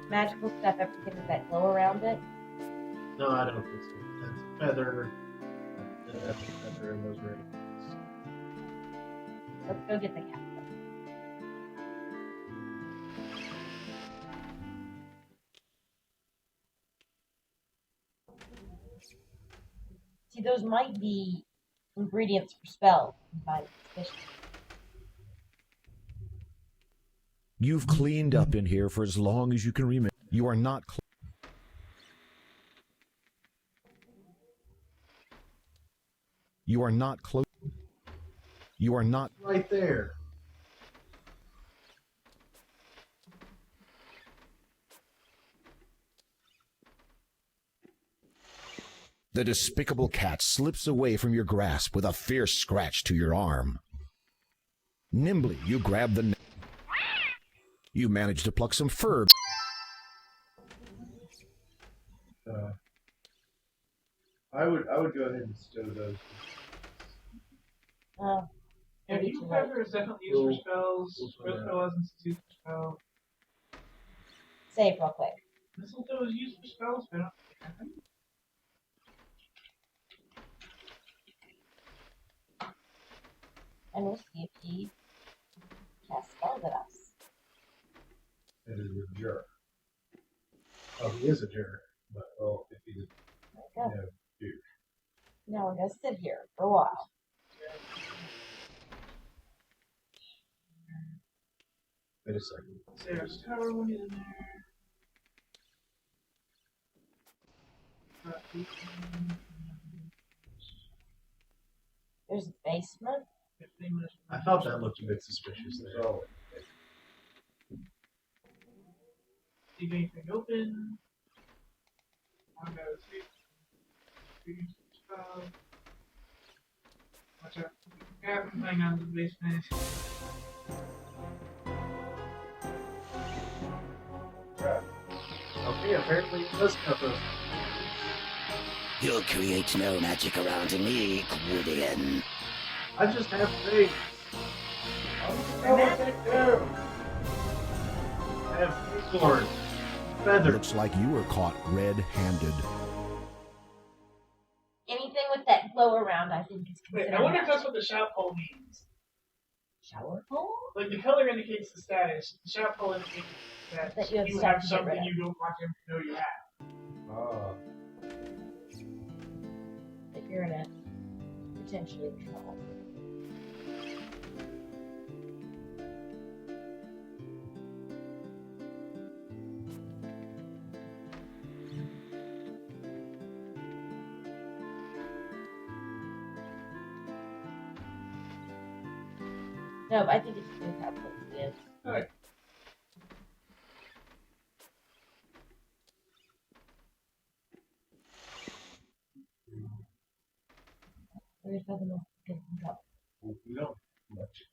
Magical stuff, everything with that glow around it. No, I don't think so. That's feather. That's feather and those rings. Let's go get the cat first. See, those might be ingredients for spells. By suspicion. You've cleaned up in here for as long as you can remember. You are not You are not close. You are not. Right there. The despicable cat slips away from your grasp with a fierce scratch to your arm. Nimbly, you grab the neck. You manage to pluck some fur. I would go ahead and stow those. Oh, Yeah, maybe you too late. ever is definitely used for spells. We'll Real spell hasn't used for spells. Save real quick. Mistletoe is used for spells, but I don't think And we'll see if he casts spells at us. It is a jerk. Oh, he is a jerk. But well, if he's There we go. dude. Now we're gonna sit here for a while. Wait a second. Sarah's Tower when he's in there. There's a basement. 15 minutes. I thought that looked a bit suspicious there. So, See anything open? I'll go see. Watch out. Got something on the basement. Okay, apparently it does cut those. You'll create no magic around me, Gwydion. I just have faith. I have sword, feather. Looks like you were caught red-handed. Anything with that glow around, I think, is Wait, considered I wonder if magic. that's what the shout hole means. Shower hole? Like the color indicates the status. The shout hole indicates that you have you stuff have to get something rid of. you don't want him to know you have. That you're in a potentially in trouble. No, but I think it's just how close it is. Alright. There's nothing else to get things up. we don't much.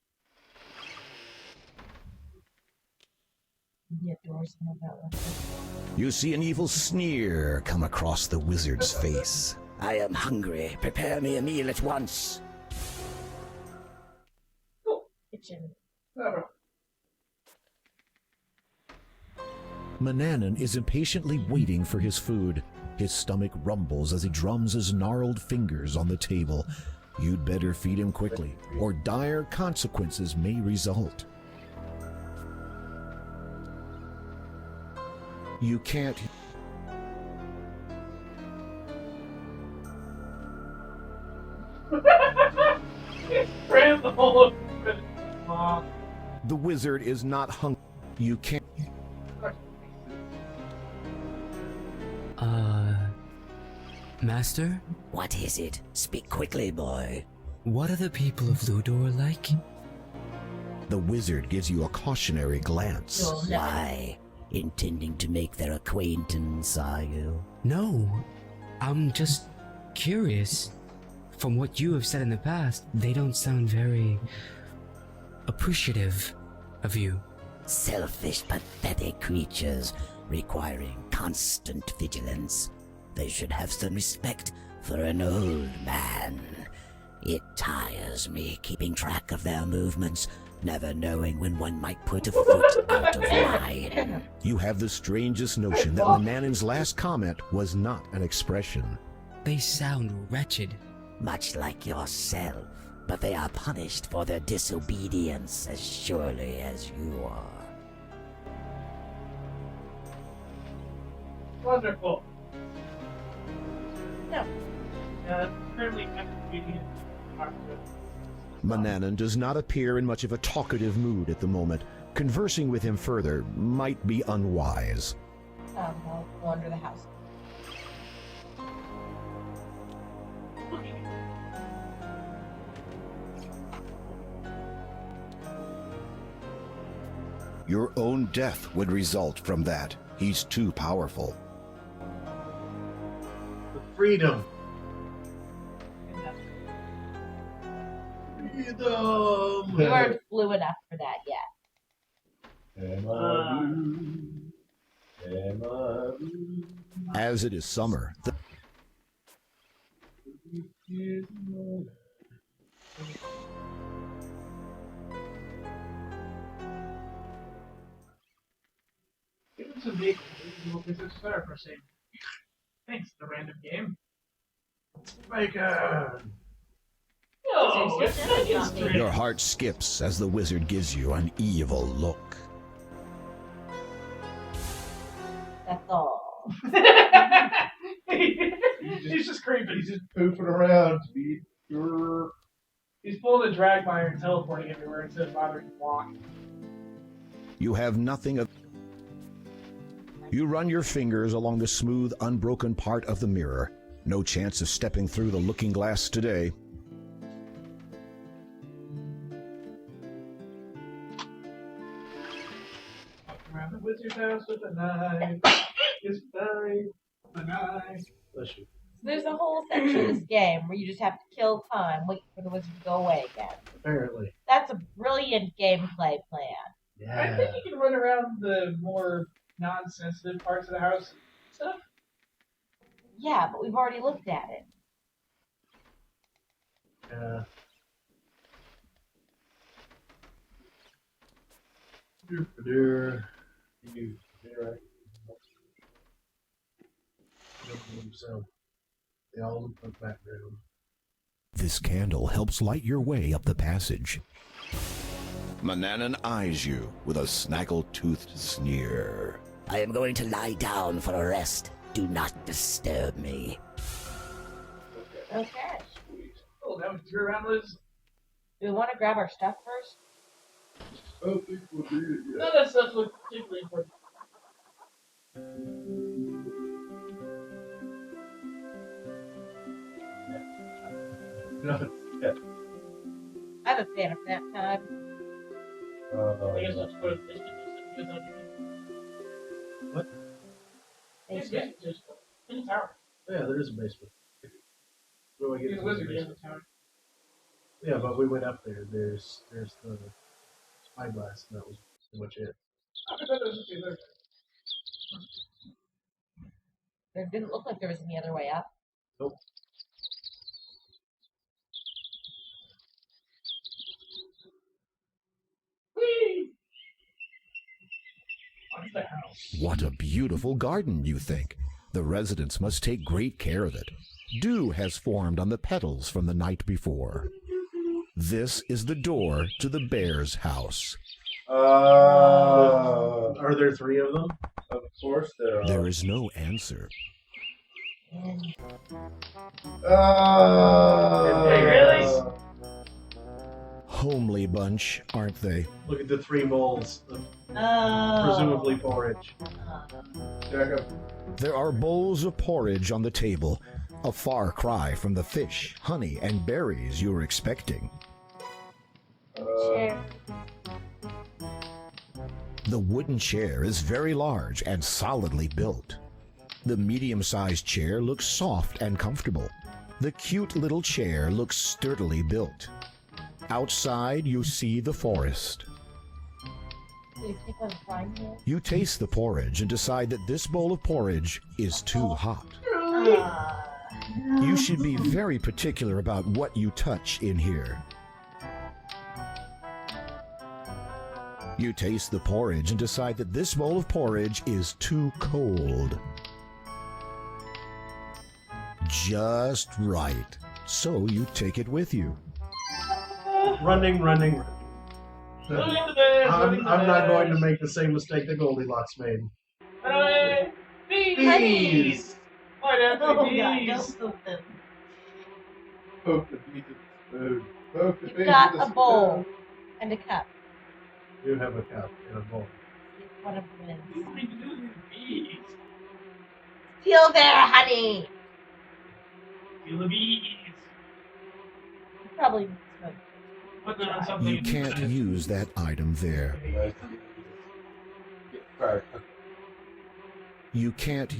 Yeah, doors and all that one. You see an evil sneer come across the wizard's face. I am hungry. Prepare me a meal at once. Kitchen. Whatever. Manannan is impatiently waiting for his food. His stomach rumbles as he drums his gnarled fingers on the table. You'd better feed him quickly, or dire consequences may result. You can't... Ran the whole of The wizard is not hungry. You can't... Master? What is it? Speak quickly, boy. What are the people of Ludor like? The wizard gives you a cautionary glance. You'll never- Why? Intending to make their acquaintance, are you? No, I'm just curious. From what you have said in the past, they don't sound very appreciative of you. Selfish, pathetic creatures requiring constant vigilance. They should have some respect for an old man. It tires me keeping track of their movements, never knowing when one might put a foot out of line. You have the strangest notion that Manannan's last comment was not an expression. They sound wretched. Much like yourself, but they are punished for their disobedience as surely as you are. Wonderful. No. Currently executing it. Manannan does not appear in much of a talkative mood at the moment. Conversing with him further might be unwise. I'll go under the house. Your own death would result from that. He's too powerful. The freedom. You Freedom. aren't blue enough for that yet. Am I blue? Am I blue? As it is summer, the Give him some vehicles. This is better for saving. Thanks, the random game. Bacon. No, Seriously, it's that's Bacon not Street. your heart skips as the wizard gives you an evil look. That's all. He's just creepy. He's just poofing around to be your. He's pulling a drag wire and teleporting everywhere instead of bothering to walk. You have nothing of... You run your fingers along the smooth, unbroken part of the mirror. No chance of stepping through the looking glass today. wizard's house with a knife. Is buried with a knife. Bless you. There's a whole section of this game where you just have to kill time, wait for the wizard to go away again. Apparently. That's a brilliant gameplay plan. Yeah. I think you can run around the more non-sensitive parts of the house and stuff. Yeah, but we've already looked at it. Yeah. So they all look like background. This candle helps light your way up the passage. Manannan eyes you with a snaggle-toothed sneer. I am going to lie down for a rest. Do not disturb me. Okay. Oh, that was your round, Liz. Do we want to grab our stuff first? I don't think we'll do it None yet. of that stuff looks particularly important. I'm a fan of nap time. I guess that's what it's What? Basement. in the tower. Yeah, there is a basement. Where do I get He's to a the wizard, he has basement? a tower. Yeah, but we went up there. There's the spyglass, and that was pretty much it. I thought there was just a wizard. There didn't look like there was any other way up. Nope. Whee! What's the house? What a beautiful garden, you think. The residents must take great care of it. Dew has formed on the petals from the night before. This is the door to the bear's house. Are there three of them? Of course there are. There is no answer. Wait, really? Homely bunch, aren't they? Look at the three bowls of Oh. presumably porridge. Jack up. There are bowls of porridge on the table, a far cry from the fish, honey, and berries you were expecting. Chair. The wooden chair is very large and solidly built. The medium-sized chair looks soft and comfortable. The cute little chair looks sturdily built. Outside, you see the forest. Did you take one frying pan? You taste the porridge and decide that this bowl of porridge is too hot. You should be very particular about what you touch in here. You taste the porridge and decide that this bowl of porridge is too cold. Just right. So you take it with you. Running. Running to bed, I'm not going to make the same mistake that Goldilocks made. Bees! Bees! Why don't Oh we god, bees? don't poke them. Poke the bees with the spoon. Poke the You've bees got with a the bowl and a cup. You have a cup and a bowl. It's one of them What do you want me to do with these bees? Steal their honey! Kill the bees. You probably need to smoke. Put them on something. You can't use that item there. spoon. Get fired. You can't.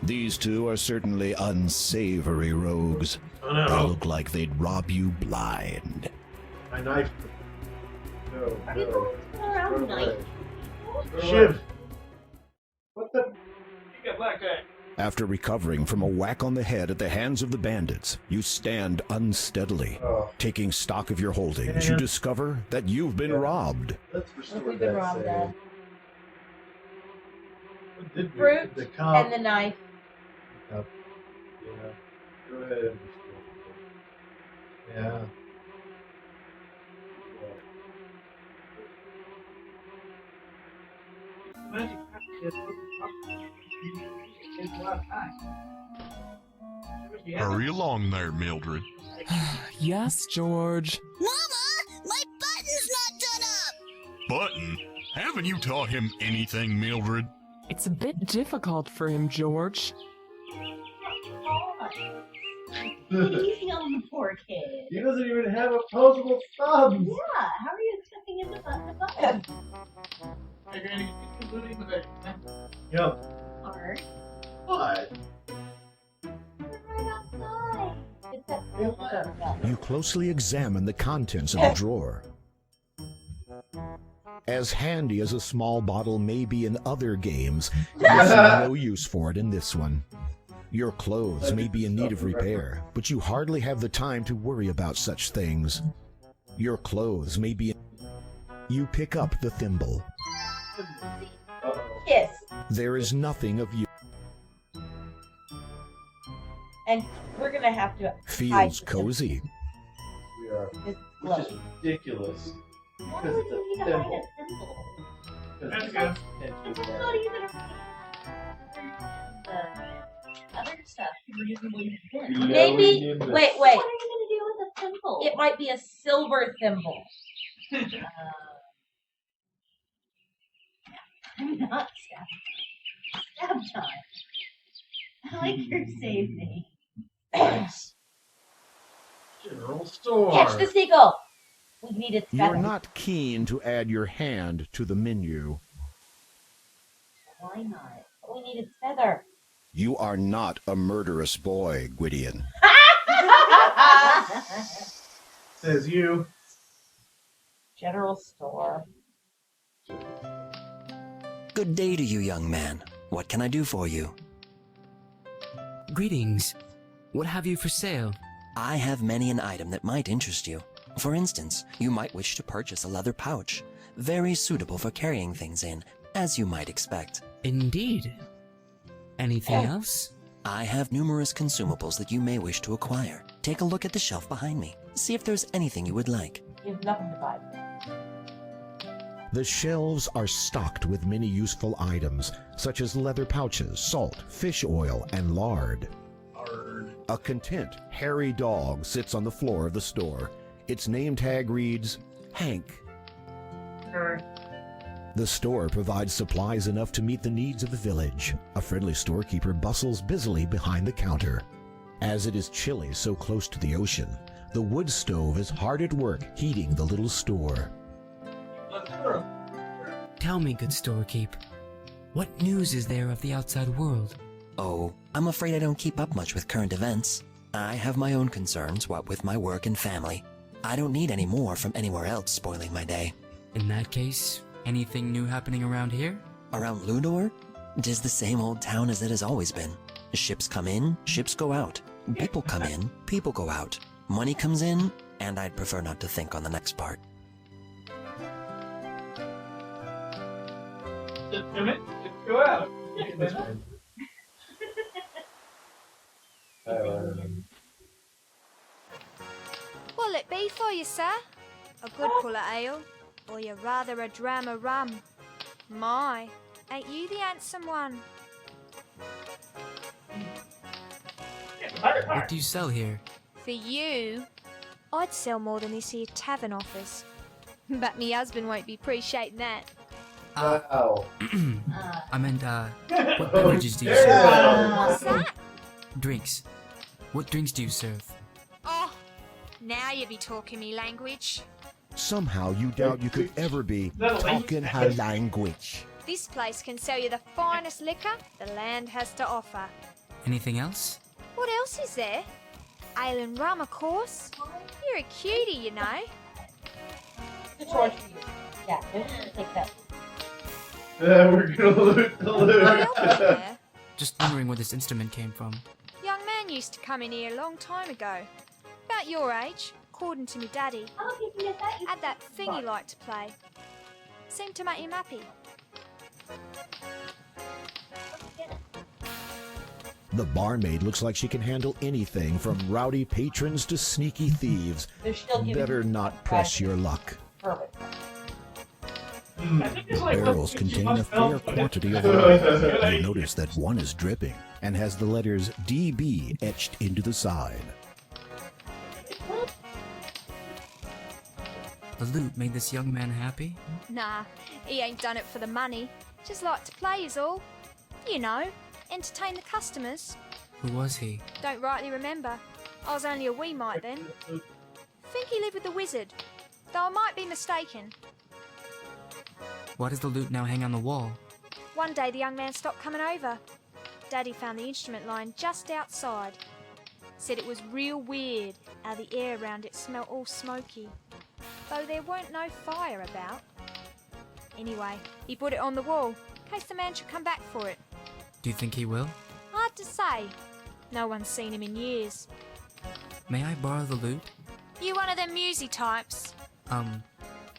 These two are certainly unsavory rogues. Oh They no! look like they'd rob you blind. My knife. No, Are no. people around Run night? away. Shiv! What the? You got black eye. After recovering from a whack on the head at the hands of the bandits, you stand unsteadily. Oh, Taking stock of your holdings, you discover that you've been robbed. let's What restore have we been that robbed save. of? What did we- Fruit the cup. and the knife. Cup. Yeah. Go ahead and restore it. Yeah. Magic takes a lot of time. Hurry along there, Mildred. Yes, George. Mama, my button's not done up! Button? Haven't you taught him anything, Mildred? It's a bit difficult for him, George. Easy on the poor kid. He doesn't even have opposable thumbs. Yeah, how are you expecting Everything in the button. Hey, Granny, you can looting with it. Yep. Hard. What? Right outside. It's that silver. You closely examine the contents of the drawer. As handy as a small bottle may be in other games, you see no use for it in this one. Your clothes may be in need of repair, but you hardly have the time to worry about such things. Your clothes may be... You pick up the thimble. Kiss. There is nothing of you. And we're gonna have to hide Feels the cozy. We are. It's Which is glowy. ridiculous. Why Because would it's you need a to hide thimble. a thimble? That's Because good. It's it's not even the other stuff you reasonably thin. Maybe. Wait, wait. What are you gonna do with a thimble? It might be a silver thimble. I'm not stab. Stab time. I like your save me. Nice. General store. Catch the seagull. We need its You're feather. not keen to add your hand to the menu. Why not? We need its feather. You are not a murderous boy, Gwydion. Says you. General store. Good day to you, young man. What can I do for you? Greetings. What have you for sale? I have many an item that might interest you. For instance, you might wish to purchase a leather pouch, very suitable for carrying things in, as you might expect. Indeed. Anything else? I have numerous consumables that you may wish to acquire. Take a look at the shelf behind me. See if there's anything you would like. You have nothing to buy. The shelves are stocked with many useful items, such as leather pouches, salt, fish oil, and lard. A content, hairy dog sits on the floor of the store. Its name tag reads, Hank. The store provides supplies enough to meet the needs of the village. A friendly storekeeper bustles busily behind the counter. As it is chilly so close to the ocean, the wood stove is hard at work heating the little store. Tell me, good storekeep, what news is there of the outside world? Oh, I'm afraid I don't keep up much with current events. I have my own concerns, what with my work and family. I don't need any more from anywhere else spoiling my day. In that case, anything new happening around here? Around Ludor? 'Tis the same old town as it has always been. Ships come in, ships go out. People come in, people go out. Money comes in, and I'd prefer not to think on the next part. Just go out. What'll it be for you, sir? A good pull of ale, or you rather a dram of rum? My, ain't you the handsome one? What do you sell here? For you, I'd sell more than this here tavern offers. But me husband won't be appreciating that. Wow. I meant, what beverages do you serve? What's that? Drinks. What drinks do you serve? Oh, now you be talking me language. Somehow you doubt you could ever be talking her language. This place can sell you the finest liquor the land has to offer. Anything else? What else is there? Ale and rum, of course. You're a cutie, you know. The torch for you. Yeah, take that. We're gonna loot the loot. What else is there? Just wondering where this instrument came from. Young man used to come in here a long time ago. About your age, according to me daddy. Had that thing he liked to play. Seemed to make him happy. The barmaid looks like she can handle anything from rowdy patrons to sneaky thieves. They're still giving Better you not press your luck. Perfect. Barrels contain a fair quantity of oil. You notice that one is dripping and has the letters DB etched into the side. The loot made this young man happy? Nah, he ain't done it for the money. Just like to play is all. You know, entertain the customers. Who was he? Don't rightly remember. I was only a wee mite then. Think he lived with the wizard, though I might be mistaken. Why does the lute now hang on the wall? One day the young man stopped coming over. Daddy found the instrument lying just outside. Said it was real weird how the air around it smelt all smoky, though there weren't no fire about. Anyway, he put it on the wall, in case the man should come back for it. Do you think he will? Hard to say. No one's seen him in years. May I borrow the lute? You one of them musy types?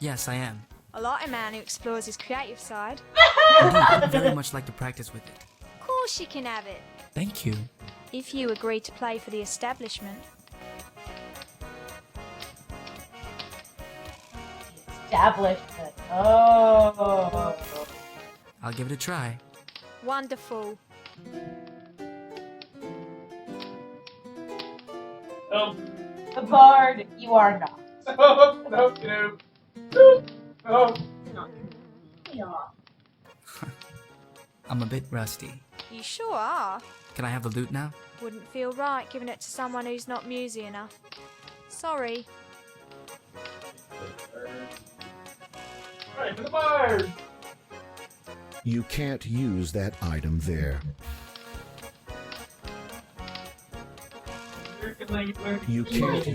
Yes, I am. I like a man who explores his creative side. Indeed, I'd very much like to practice with it. Of course you can have it. Thank you. If you agree to play for the establishment. Establishment. Oh. I'll give it a try. Wonderful. Oh. The bard, you are not. Oh, no. Oh. Yeah. I'm a bit rusty. You sure are. Can I have the lute now? Wouldn't feel right giving it to someone who's not musy enough. Sorry. Right, for the bard! You can't use that item there. You can't.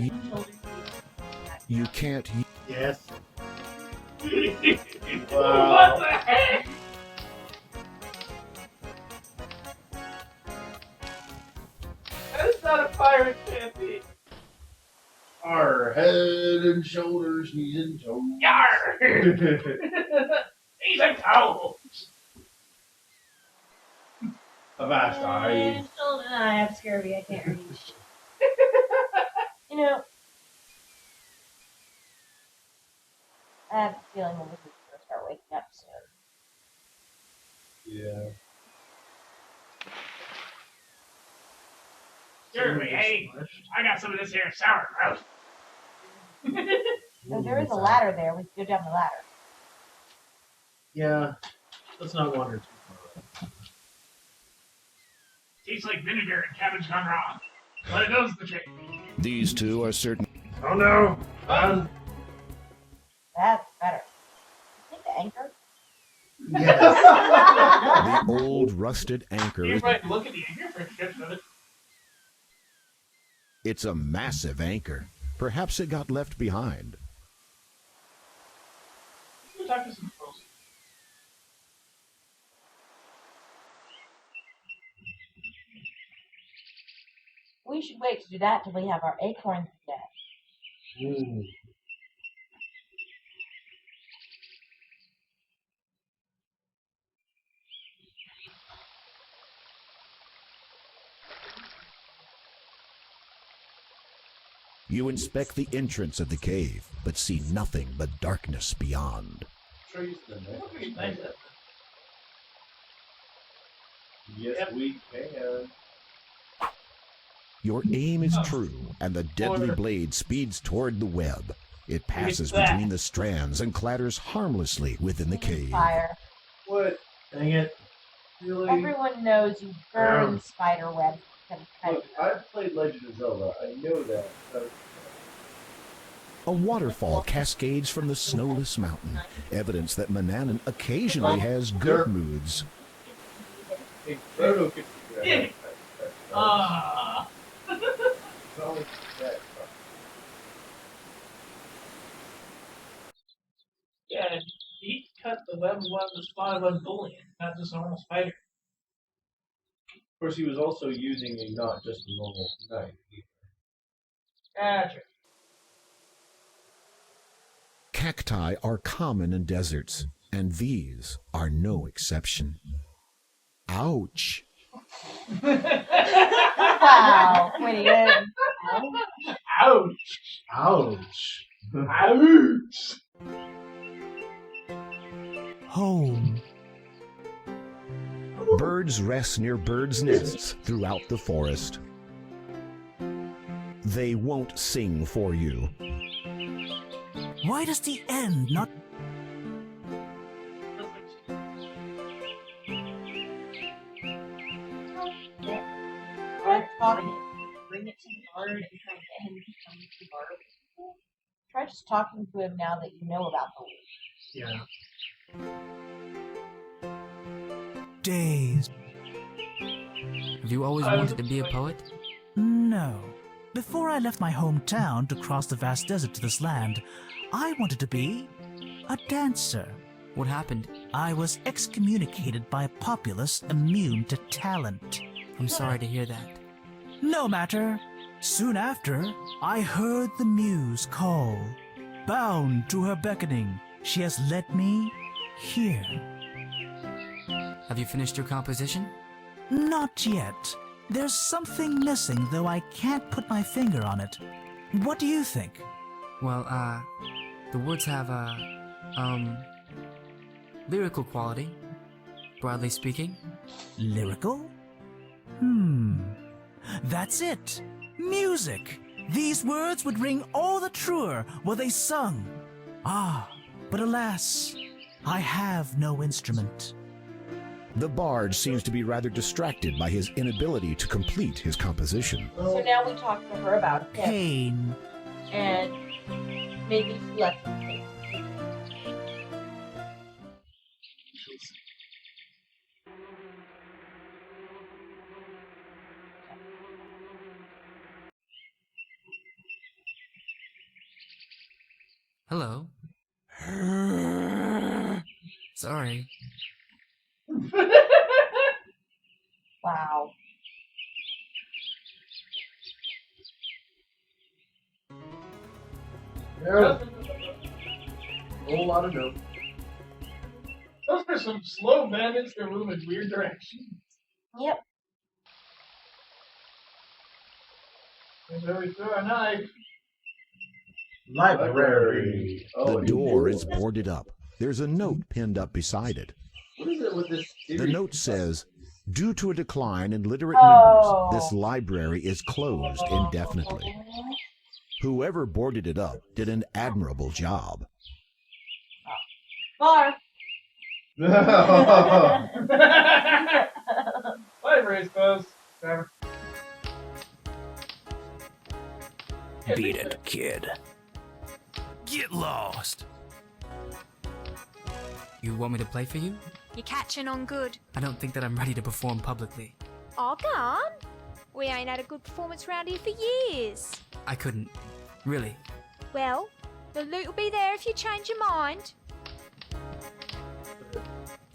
You can't. Yes. What the heck? That's not a pirate, can't be. Our head and shoulders, knees and toes. Yarr! He's a toad! Avast eyes. I have scurvy. I can't read. You know, I have a feeling the wizard's gonna start waking up soon. Yeah. Jeremy, hey, I got some of this here sauerkraut. So there is a ladder there. We can go down the ladder. Yeah. Let's not wander too far. Tastes like vinegar and cabbage gone wrong. But it knows the trick. These two are certain. Oh no! That's better. Take the anchor. Yes. The old rusted anchor. You might look at the anchor for a description of it. It's a massive anchor. Perhaps it got left behind. Let's go talk to some trolls. We should wait to do that till we have our acorns again. You inspect the entrance of the cave, but see nothing but darkness beyond. Trees in there. Pretty nice. Yes, we can. Your aim is true, and the deadly blade speeds toward the web. It passes between the strands and clatters harmlessly within the cave. Fire. What? Dang it. Really? Everyone knows you burn spider webs. Look, I've played Legend of Zelda. I know that. A waterfall cascades from the snowless mountain, evidence that Manannan occasionally has good moods. Hey, Frodo could do that. Yeah, he cut the web of one of the spotted web bullion, not just a normal spider. Of course, he was also using a not just a normal knife. Gotcha. Cacti are common in deserts, and these are no exception. Ouch! Wow, Gwydion. Ouch! Ouch! Ouch! Home. Birds rest near birds' nests throughout the forest. They won't sing for you. Why does the end not... Red talking. Bring it to the bard and try to get him to come to the bard. Try just talking to him now that you know about the leak. Yeah. Days. Have you always wanted to be a poet? No. Before I left my hometown to cross the vast desert to this land, I wanted to be a dancer. What happened? I was excommunicated by a populace immune to talent. I'm sorry to hear that. No matter. Soon after, I heard the muse call. Bound to her beckoning, she has led me here. Have you finished your composition? Not yet. There's something missing, though I can't put my finger on it. What do you think? Well, the words have, lyrical quality, broadly speaking. Lyrical? That's it. Music. These words would ring all the truer were they sung. Ah, but alas, I have no instrument. The bard seems to be rather distracted by his inability to complete his composition. So now we talk to her about him. Pain. And maybe he lets him take. Hello. Sorry. Wow. Yeah. Whole lot of notes. Those are some slow bandits that move in weird directions. Yep. And so we throw a knife. Library. The door is boarded up. There's a note pinned up beside it. What is it with this The series? note says, due to a decline in literate Oh. members, this library is closed indefinitely. Whoever boarded it up did an admirable job. Bar. Library's closed. Whatever. Beat it, kid. Get lost. You want me to play for you? You're catching on good. I don't think that I'm ready to perform publicly. Oh, go on. We ain't had a good performance round here for years. I couldn't. Really. Well, the loot will be there if you change your mind.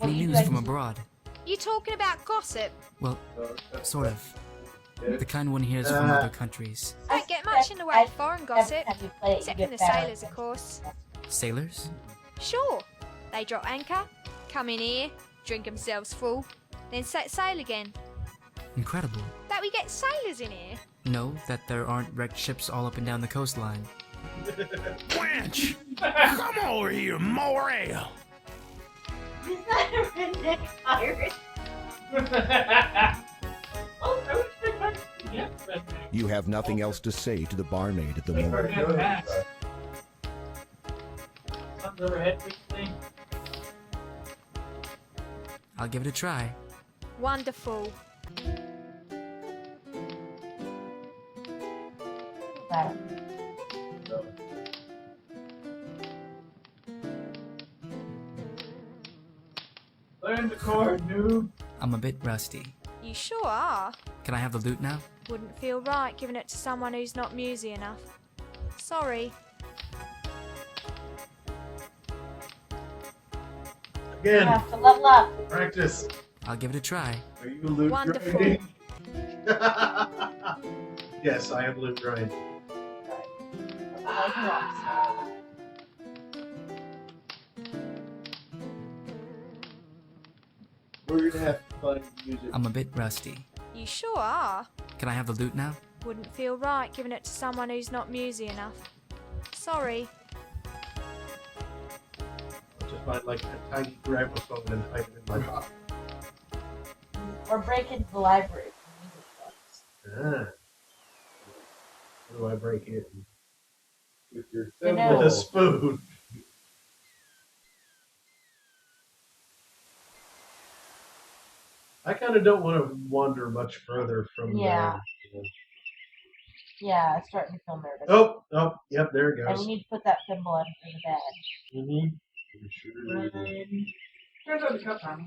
Any news from abroad? You talking about gossip? Well, sort of. The kind one hears from other countries. Don't get much in the way of foreign gossip. Except from the sailors, of course. Sailors? Sure. They drop anchor, come in here, drink themselves full, then set sail again. Incredible. That we get sailors in here? No, that there aren't wrecked ships all up and down the coastline. Wench! Come over here, more ale! He's not a redneck Irish. You have nothing else to say to the barmaid at the moment. I'll give it a try. Wonderful. Learn the chord, noob. I'm a bit rusty. You sure are. Can I have the loot now? Wouldn't feel right giving it to someone who's not musy enough. Sorry. Again. You have to level up. Practice. I'll give it a try. Are you loot Wonderful. grinding? Yes, I am loot grind. We're gonna have to find music. I'm a bit rusty. You sure are. Can I have the loot now? Wouldn't feel right giving it to someone who's not musy enough. Sorry. I'll just find like a tiny gramophone and hide it in my pocket. Or break into the library. Ah. How do I break it? With your You know. thimble. With a spoon. I kind of don't want to wander much further from Yeah. Yeah, it's starting to feel nervous. Oh, yep, there it And goes. we need to put that thimble under the bed. Mm-hmm. Turns out the cup's on.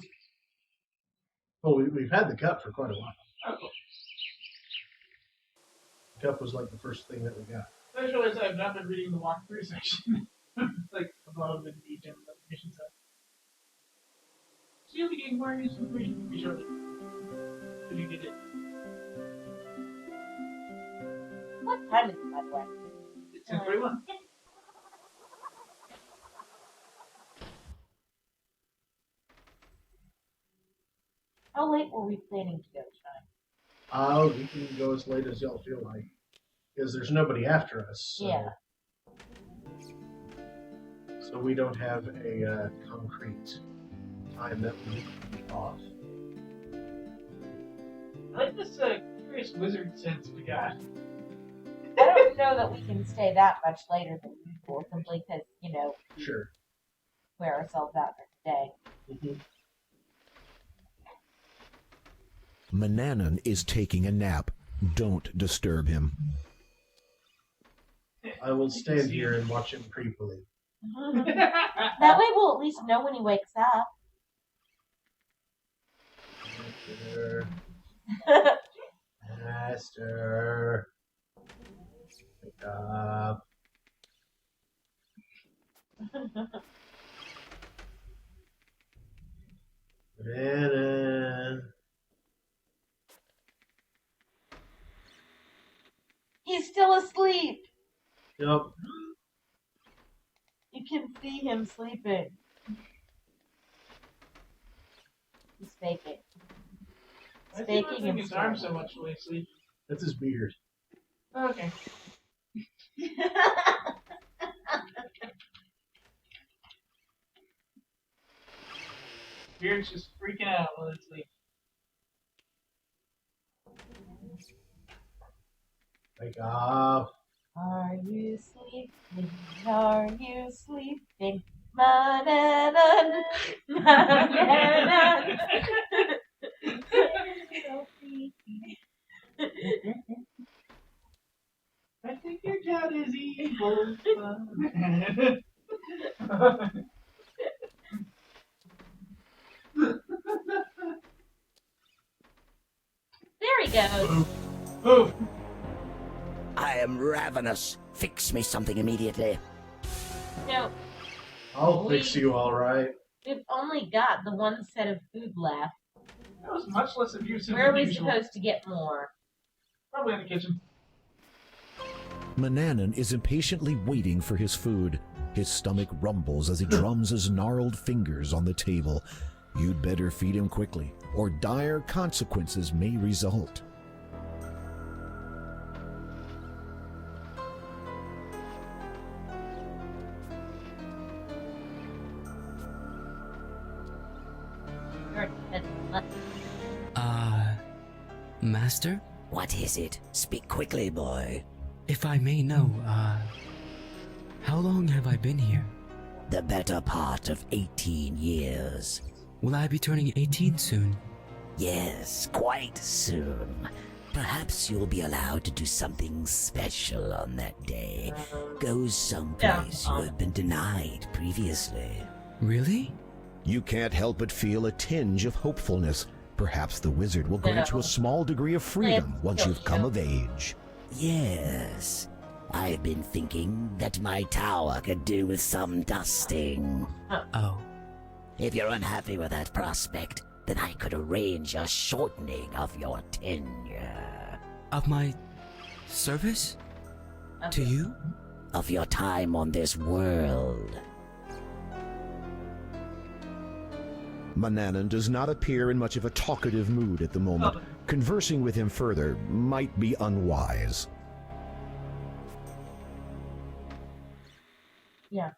Well, we've had the cup for quite a while. Oh, cool. The cup was like the first thing that we got. I just realized I've not been reading the walkthrough section. Like, above and deep in the mission set. So you'll be getting more information from me shortly. If you get it. What time is it, by the way? It's 10:41. How late were we planning to go tonight? We can go as late as y'all feel like. Because there's nobody after us. So, Yeah. So we don't have a concrete time that we need to be off. I like this curious wizard sense we got. I don't know that we can stay that much later than usual, simply because, you know, Sure. wear ourselves out for the day. Mm-hmm. Manannan is taking a nap. Don't disturb him. I will stand here and watch him creepily. That way we'll at least know when he wakes up. Master. Wake up. Manannan. He's still asleep. Yep. You can see him sleeping. He's faking. I He's see faking him and his arm snoring. so much when he sleeps. That's his beard. Oh, okay. Beard's just freaking out while it's sleeping. Wake up. Are you sleeping? Are you sleeping? Manannan, Manannan. So creepy. I think your cat is evil. There he goes. Move. I am ravenous. Fix me something immediately. No, I'll fix you all right. we've only got the one set of food left. That was much less abusive Where are than we usual. supposed to get more? Probably in the kitchen. Manannan is impatiently waiting for his food. His stomach rumbles as he drums his gnarled fingers on the table. You'd better feed him quickly, or dire consequences may result. Master? What is it? Speak quickly, boy. If I may know, how long have I been here? The better part of 18 years. Will I be turning 18 soon? Yes, quite soon. Perhaps you'll be allowed to do something special on that day. Go someplace you have been denied previously. Really? You can't help but feel a tinge of hopefulness. Perhaps the wizard will grant you a small degree of freedom once you've come of age. Yes. I've been thinking that my tower could do with some dusting. Oh. If you're unhappy with that prospect, then I could arrange a shortening of your tenure. Of my service? To you? Of your time on this world. Manannan does not appear in much of a talkative mood at the moment. Conversing with him further might be unwise. Yeah.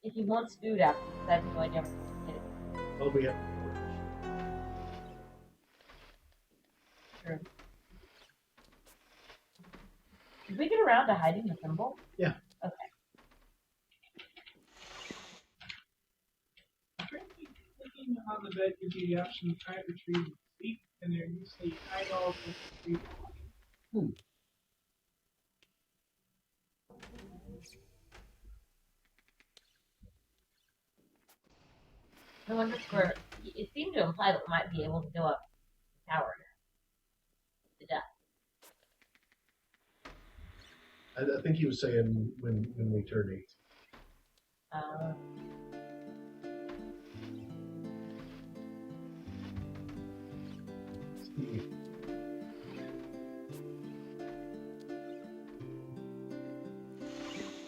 If he wants food after this, I have no idea where to get it. Well, we have. True. Did we get around to hiding the thimble? Yeah. Okay. Clicking on the bed gives you the option to try to retrieve and sleep, and they're usually hide all the sleep. I wonder if we're. It seemed to imply that we might be able to go up the tower now. To die. I think he was saying when we turn 8.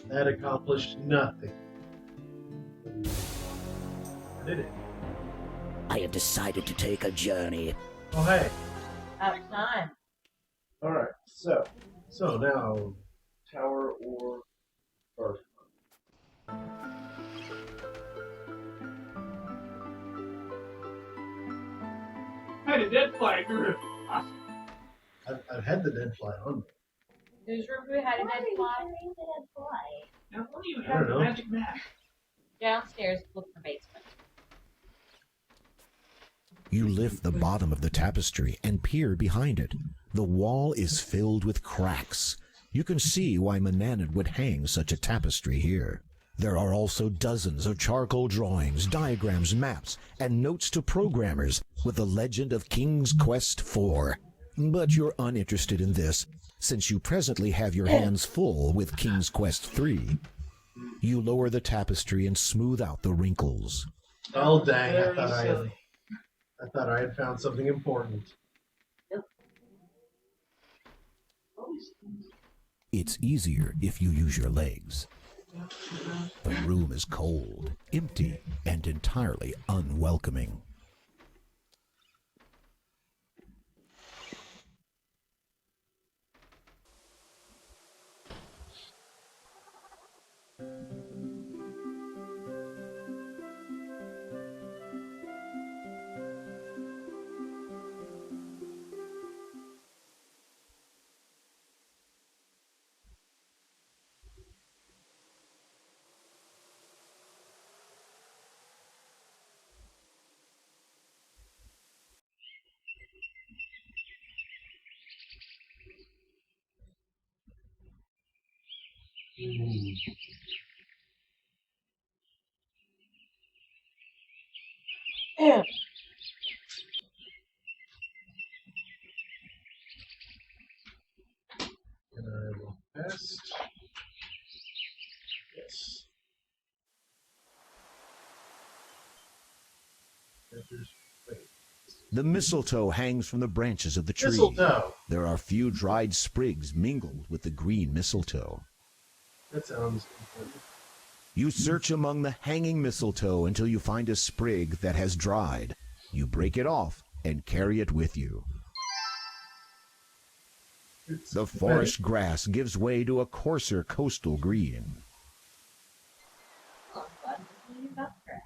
That accomplished nothing. I did it. I have decided to take a journey. Oh, hey. About time. Alright, so now, tower or first? I had a dead fly. I've had the dead fly on me. Whose room we had a dead fly? Now, what do you I have don't the know. magic map? Downstairs, look for basement. You lift the bottom of the tapestry and peer behind it. The wall is filled with cracks. You can see why Manannan would hang such a tapestry here. There are also dozens of charcoal drawings, diagrams, maps, and notes to programmers with the legend of King's Quest IV. But you're uninterested in this, since you presently have your hands full with King's Quest III. You lower the tapestry and smooth out the wrinkles. Oh, dang. Very silly. I thought I had found something important. It's easier if you use your legs. The room is cold, empty, and entirely unwelcoming. And I will pass. Yes. Wait. The mistletoe hangs from the branches of the tree. Mistletoe! There are few dried sprigs mingled with the green mistletoe. That sounds important. You search among the hanging mistletoe until you find a sprig that has dried. You break it off and carry it with you. The forest grass gives way to a coarser coastal green. Oh, I'm glad we're talking about grass.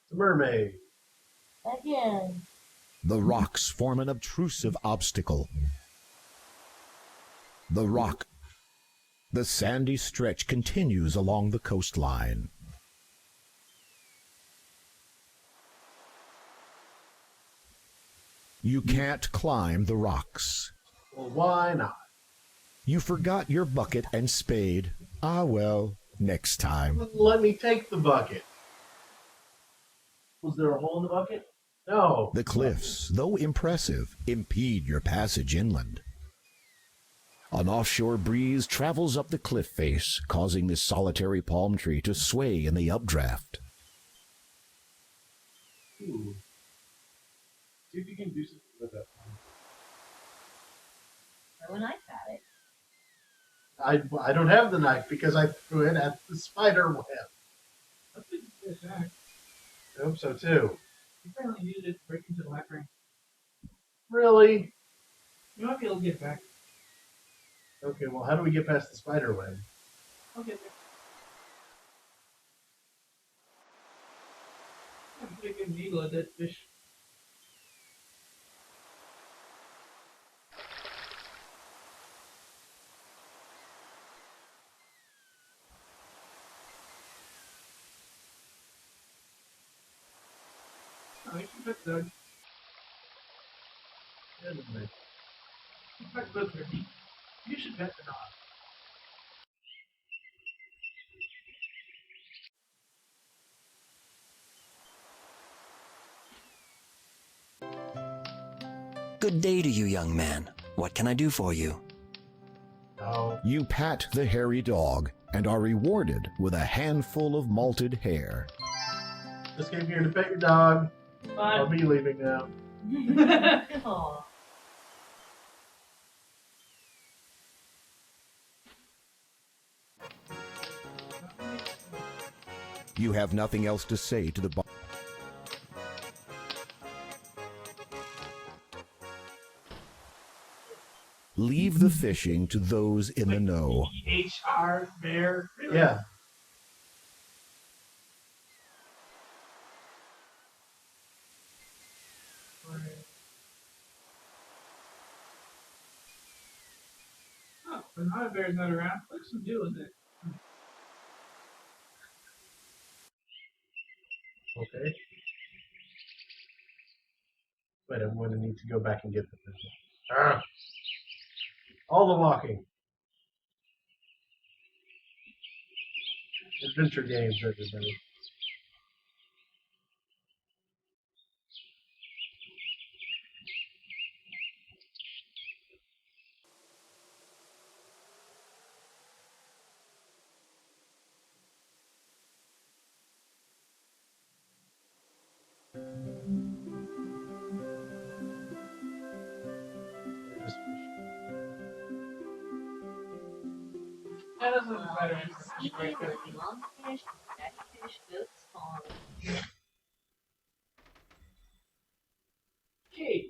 The mermaid. Again. The rocks form an obtrusive obstacle. The sandy stretch continues along the coastline. You can't climb the rocks. Well, why not? You forgot your bucket and spade. Ah, well, next time. Let me take the bucket. Was there a hole in the bucket? No. The cliffs, though impressive, impede your passage inland. An offshore breeze travels up the cliff face, causing this solitary palm tree to sway in the updraft. Ooh. See if you can do something with that. Throw a knife at it. I don't have the knife because I threw it at the spider web. I think it's back. I hope so too. You apparently needed it to break into the labyrinth. Really? You might be able to get back. Okay, well, how do we get past the spider web? I'll get there. I'm pretty good eagle at that fish. No, you should pet Doug. Anyway. In fact, look, Ricky, you should pet the dog. Good day to you, young man. What can I do for you? You pat the hairy dog and are rewarded with a handful of malted hair. Just came here to pet your dog. I'll be leaving now. Aw. You have nothing else to say to the Leave the fishing to those in the know. HR bear. Really? Yeah. Oh, when my bear's not around, what's some doing it? Okay. But I'm going to need to go back and get the thimble. Ah! All the walking. Adventure games, everybody. That doesn't matter. Sea with lungfish, catfish, goats, pond. Okay.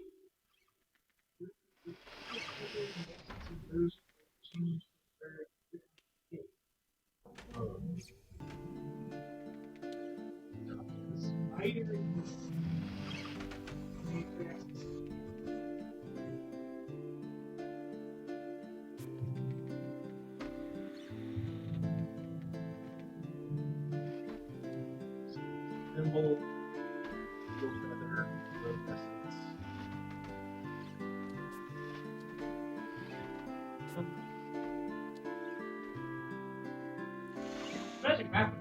Thimble, eagle feather, rope essence. Magic map.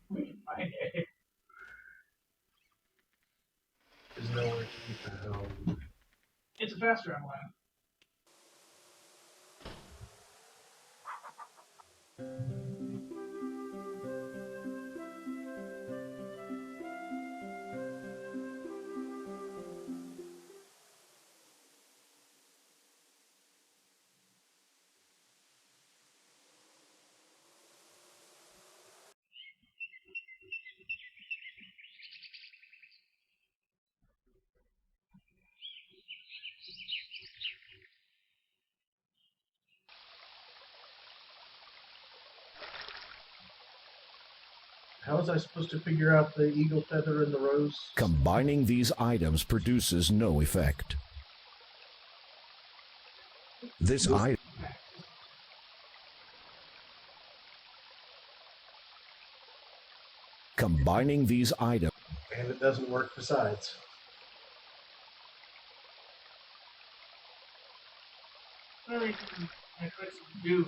We can find it. There's nowhere to be found. It's a fast run one. How was I supposed to figure out the eagle feather and the rose? Combining these items produces no effect. This item. Combining these items. And it doesn't work besides. Well, I tried some do.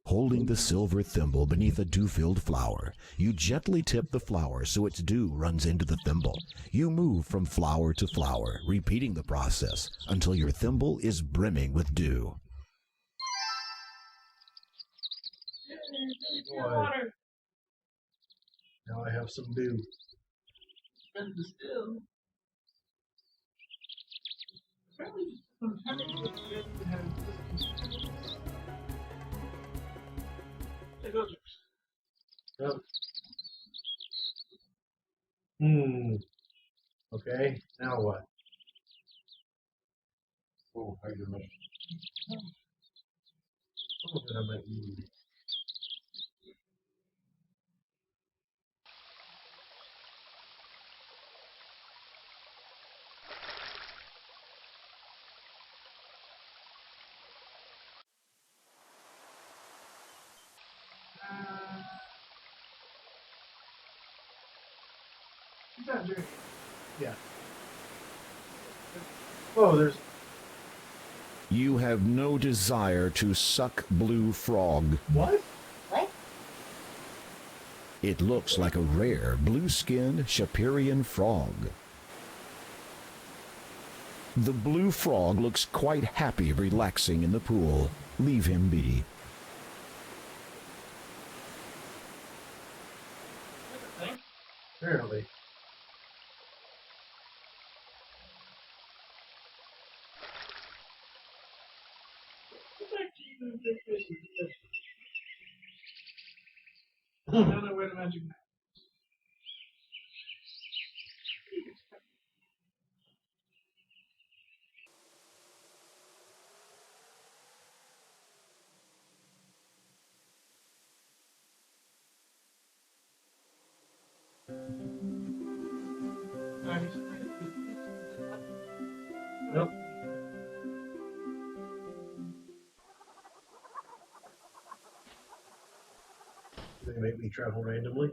Holding the silver thimble beneath a dew-filled flower, you gently tip the flower so its dew runs into the thimble. You move from flower to flower, repeating the process until your thimble is brimming with dew. Water. Now I have some dew. And the still. Apparently, sometimes it has. There goes. Yep. Okay, now what? Oh, I don't know. Some of it I might need. He's not doing it. Yeah. Oh, there's. You have no desire to suck blue frog. What? What? It looks like a rare blue-skinned Shapirian frog. The blue frog looks quite happy relaxing in the pool. Leave him be. Apparently. I don't know where the magic map is. Nope. They make me travel randomly.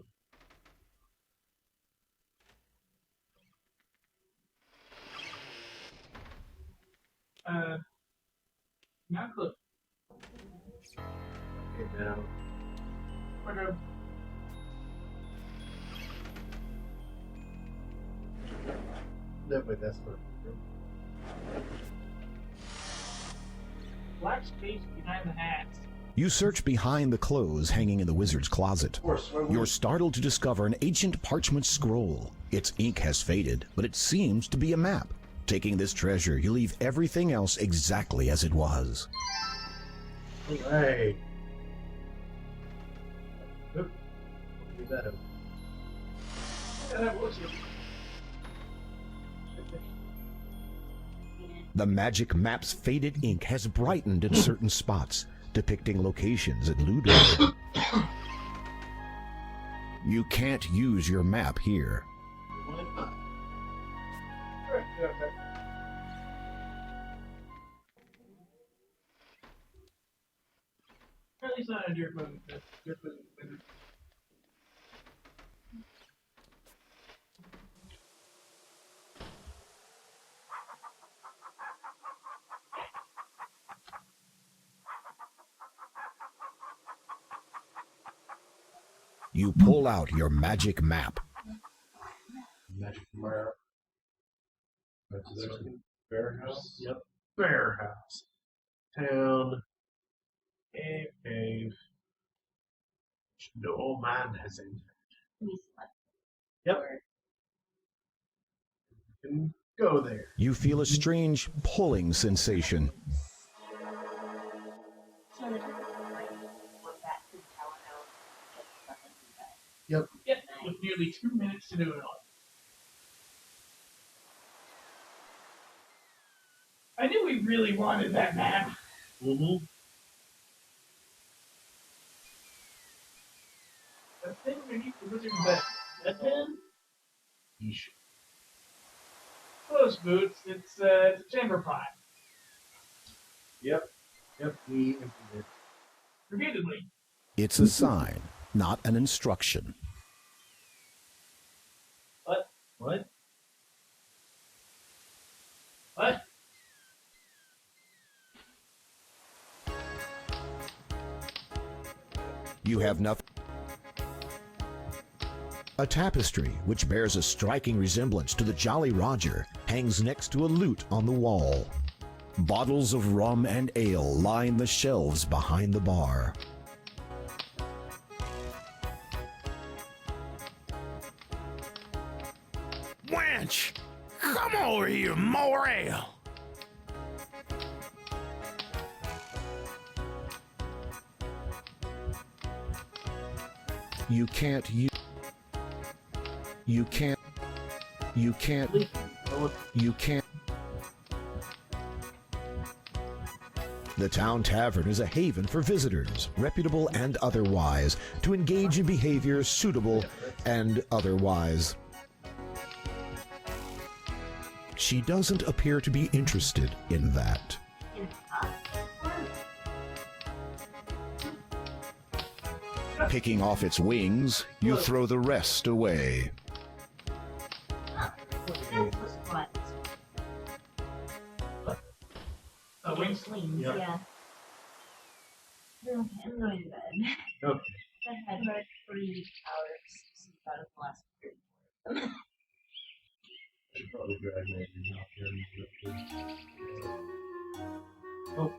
Not close. Okay, now. Okay. That way, that's not. Black space behind the hats. You search behind the clothes hanging in the wizard's closet. You're startled to discover an ancient parchment scroll. Its ink has faded, but it seems to be a map. Taking this treasure, you leave everything else exactly as it was. Alright. Oop. Leave that up. Yeah, that was it. The magic map's faded ink has brightened in certain spots, depicting locations at Ludo. You can't use your map here. At least not a deer food. Deer food. You pull out your magic map. Magic map. That's the bear house. Yep. Bear house. Town. Cave. No man has entered. Yep. You can go there. You feel a strange pulling sensation. Yep. Yep, with nearly 2 minutes to do it all. I knew we really wanted that map. Mm-hmm. That thing beneath the wizard's bed. That pin? Yeesh. Close boots. It's a chamber pot. Yep. Yep, we emptied it. Repeatedly. It's a sign, not an instruction. What? What? What? You have nothing. A tapestry, which bears a striking resemblance to the Jolly Roger, hangs next to a lute on the wall. Bottles of rum and ale line the shelves behind the bar. Wench, come over here, more ale. You can't use. You can't. You can't. You can't. The town tavern is a haven for visitors, reputable and otherwise, to engage in behavior suitable and otherwise. She doesn't appear to be interested in that. Picking off its wings, you throw the rest away. That was fun. Wing slings. Yeah. Okay, I'm going to bed. Okay. I had about 3 hours to sleep out of the last 3 of them. Should probably drag maybe not here. Oh,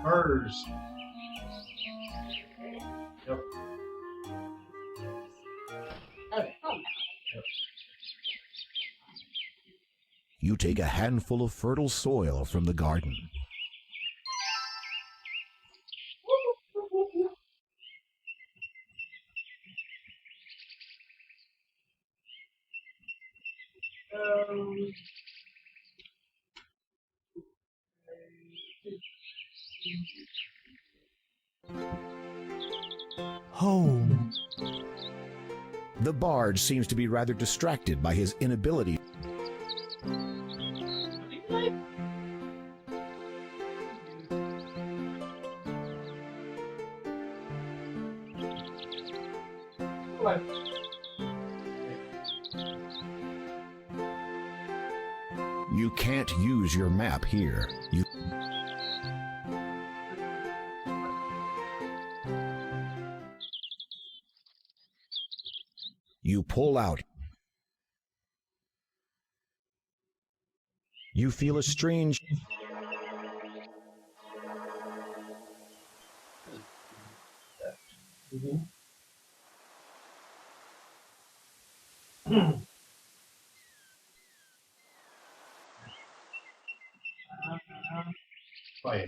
hers. Yep. Okay. Oh, Yep. You take a handful of fertile soil from the garden. Home. The bard seems to be rather distracted by his inability. What? You can't use your map here. You pull out. You feel a strange...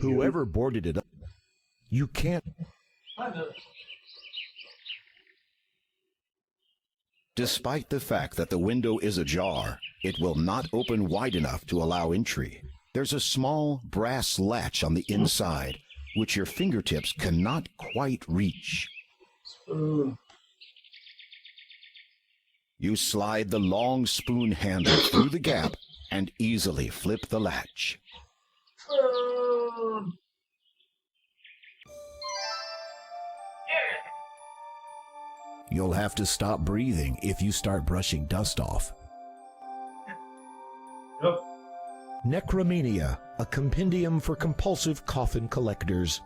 Whoever boarded it up, you can't... Despite the fact that the window is ajar, it will not open wide enough to allow entry. There's a small brass latch on the inside, which your fingertips cannot quite reach. Spoon. You slide the long spoon handle through the gap and easily flip the latch. Spoon. You'll have to stop breathing if you start brushing dust off. Yep. Necromania, a compendium for compulsive coffin collectors.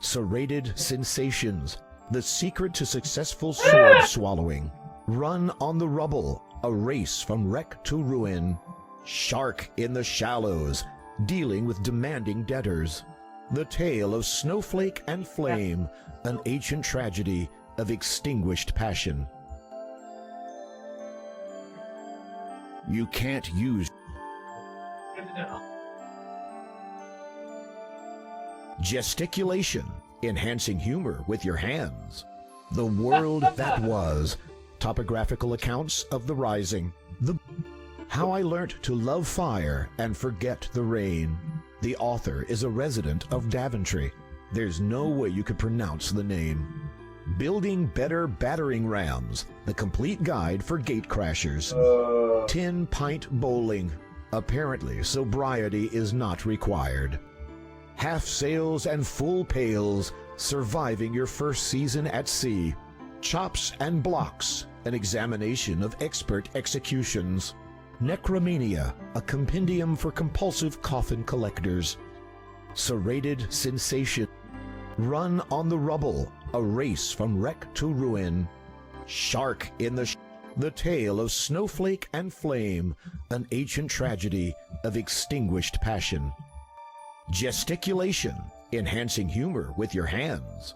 Serrated sensations, the secret to successful sword swallowing. Run on the rubble, a race from wreck to ruin. Shark in the shallows, dealing with demanding debtors. The tale of snowflake and flame, an ancient tragedy of extinguished passion. You can't use gesticulation, enhancing humor with your hands. The world that was, topographical accounts of the rising. How I learnt to love fire and forget the rain. The author is a resident of Daventry. There's no way you could pronounce the name. Building better battering rams, the complete guide for gatecrashers. 10-pint bowling. Apparently, sobriety is not required. Half sails and full pails, surviving your first season at sea. Chops and blocks, an examination of expert executions. Necromania, a compendium for compulsive coffin collectors. Serrated sensation. Run on the rubble, a race from wreck to ruin. Shark in the tale of snowflake and flame, an ancient tragedy of extinguished passion. Gesticulation, enhancing humor with your hands.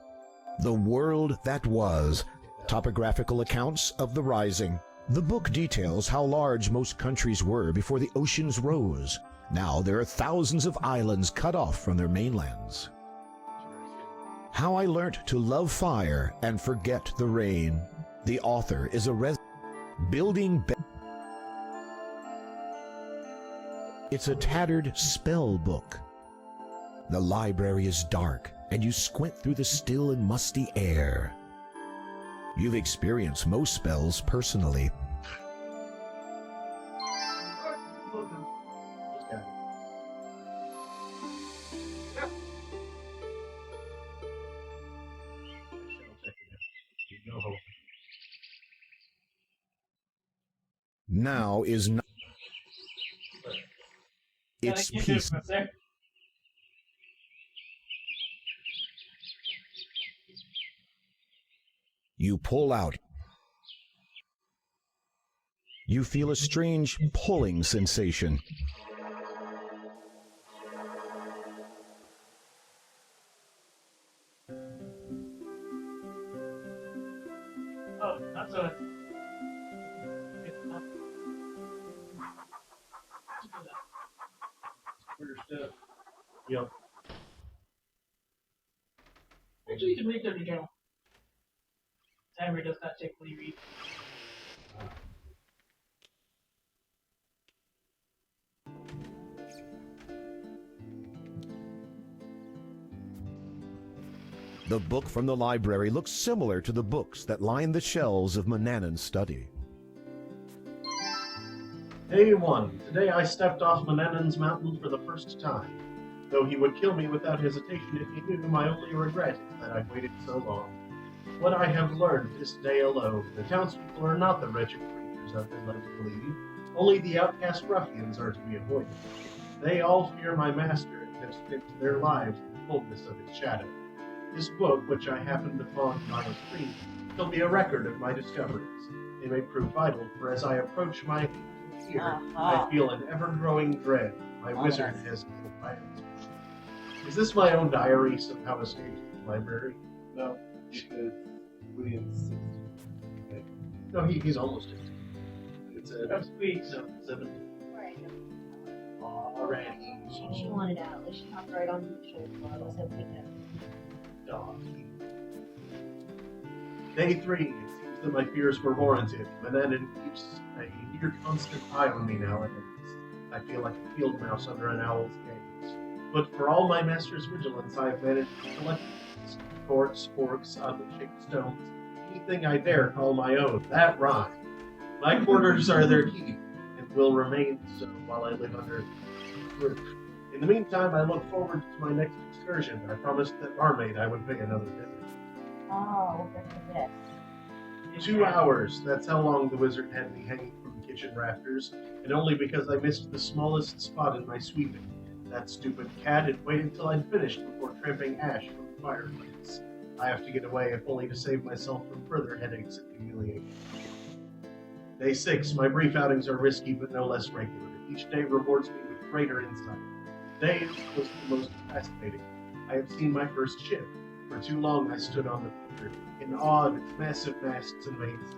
The world that was, topographical accounts of the rising. The book details how large most countries were before the oceans rose. Now there are thousands of islands cut off from their mainlands. How I learnt to love fire and forget the rain. The author is a building. It's a tattered spell book. The library is dark, and you squint through the still and musty air. You've experienced most spells personally. now is not. Yeah, It's I can't do it peace. from up there. You pull out. You feel a strange pulling sensation. Oh, not so. Understood. Yep. Actually, you can read through the journal. Timer does not typically read. The book from the library looks similar to the books that line the shelves of Manannan's study. Day 1. Today I stepped off Manannan's mountain for the first time. Though he would kill me without hesitation if he knew, my only regret is that I've waited so long. What I have learned this day alone, the townspeople are not the wretched creatures I've been led to believe. Only the outcast ruffians are to be avoided. They all fear my master and have spent their lives in the fullness of his shadow. This book, which I happened upon by a stream, shall be a record of my discoveries. They may prove vital, for as I approach my here, I feel an ever-growing dread. My wizard has killed my husband. Is this my own diary somehow escaped from the library? No, because Gwydion 60. Okay. No, he's almost 60. It's That's sweet. 70. Alrighty. She wanted out. Like, she hopped right on the shoulder while I was hoping to. Dog. Day 3. It seems that my fears were warranted. Manannan keeps a near constant eye on me nowadays. I feel like a field mouse under an owl's gaze. But for all my master's vigilance, I have managed to collect things. Forks, forks, oddly shaped stones, anything I dare call my own. That rhyme. My quarters are their key, and will remain so while I live under the roof. In the meantime, I look forward to my next excursion. I promised that barmaid I would pay another visit. Oh, look at this. 2 hours. That's how long the wizard had me hanging from the kitchen rafters, and only because I missed the smallest spot in my sweeping. That stupid cat had waited till I'd finished before tramping ash from the fireplace. I have to get away, if only to save myself from further headaches and humiliation. Day 6. My brief outings are risky, but no less regular. Each day rewards me with greater insight. Today was the most fascinating. I have seen my first ship. For too long I stood on the pier, in awe of its massive masts and mainsail.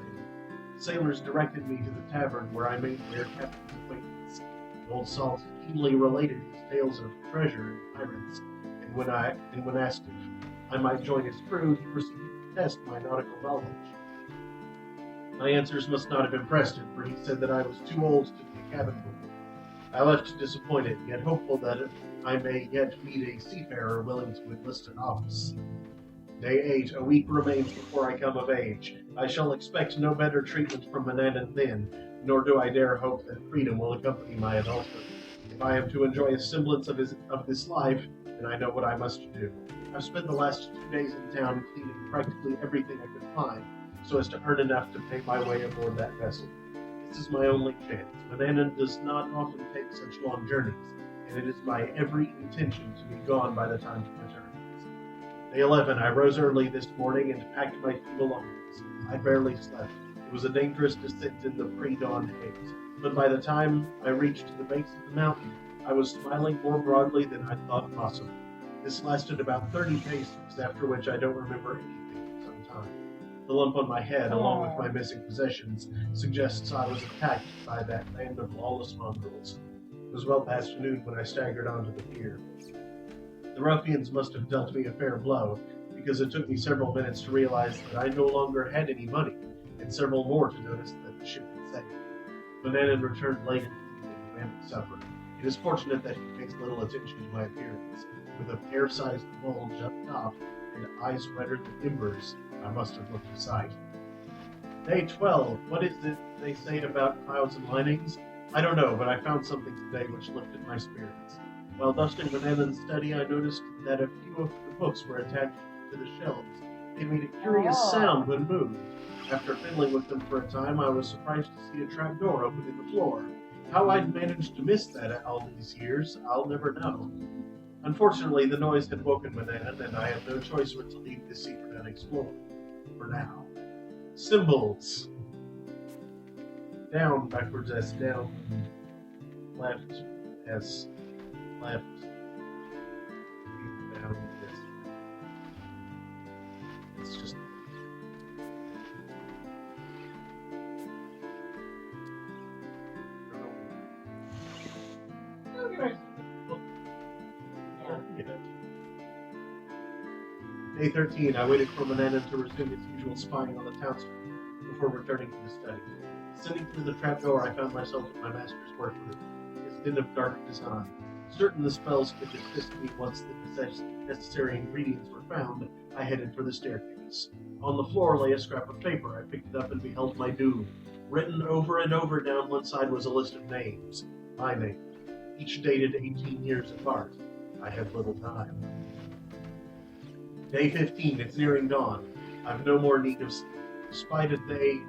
Sailors directed me to the tavern where I made their captain's acquaintance. Old Salt keenly related his tales of treasure and pirates, and when asked if I might join his crew, he proceeded to test my nautical knowledge. My answers must not have impressed him, for he said that I was too old to be a cabin boy. I left disappointed, yet hopeful that I may yet meet a seafarer willing to enlist an office. Day 8. A week remains before I come of age. I shall expect no better treatment from Manannan then, nor do I dare hope that freedom will accompany my adulthood. If I am to enjoy a semblance of this life, then I know what I must do. I've spent the last 2 days in town cleaning practically everything I could find, so as to earn enough to pay my way aboard that vessel. This is my only chance. Manannan does not often take such long journeys, and it is my every intention to be gone by the time he returns. Day 11. I rose early this morning and packed my few belongings. I barely slept. It was a dangerous descent in the pre-dawn haze, but by the time I reached the base of the mountain, I was smiling more broadly than I thought possible. This lasted about 30 paces, after which I don't remember anything for some time. The lump on my head, along with my missing possessions, suggests I was attacked by that band of lawless mongrels. It was well past noon when I staggered onto the pier. The ruffians must have dealt me a fair blow, because it took me several minutes to realize that I no longer had any money, and several more to notice that the ship had sank. Manannan returned late in the evening, demanding supper. It is fortunate that he pays little attention to my appearance. With a pear-sized bulge up top and eyes redder than embers, I must have looked a sight. Day 12. What is it they say about clouds and linings? I don't know, but I found something today which lifted my spirits. While dusting Manannan's study, I noticed that a few of the books were attached to the shelves, They made a curious sound when moved. After fiddling with them for a time, I was surprised to see a trapdoor open in the floor. How I'd managed to miss that all these years, I'll never know. Unfortunately, the noise had woken Manannan, and I had no choice but to leave this secret unexplored. For now. Symbols. Down, backwards S, down. Left, S, left. Down, S. It's just... Day 13, I waited for Manannan to resume his usual spying on the townsfolk before returning to the study. Sitting through the trapdoor, I found myself at my master's workroom, his den of dark design. Certain the spells could assist me once the necessary ingredients were found, I headed for the staircase. On the floor lay a scrap of paper. I picked it up and beheld my doom. Written over and over down one side was a list of names. My name. Each dated 18 years apart. I have little time. Day 15, it's nearing dawn. I've no more need of sleep. Despite a day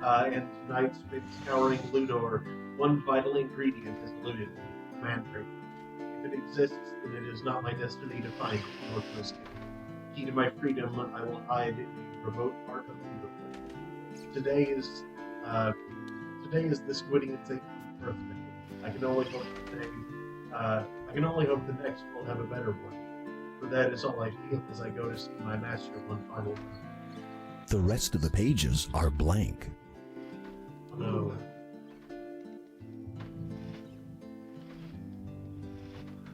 and night spent scouring Ludor, one vital ingredient has eluded me, mandrake. If it exists, then it is not my destiny to find it, nor to escape. Key to my freedom, I will hide in a remote part of Ludor. Today is this Gwydion's 18th birthday. I can only hope the next will have a better one. For that is all I feel as I go to see my master one final time. The rest of the pages are blank. No.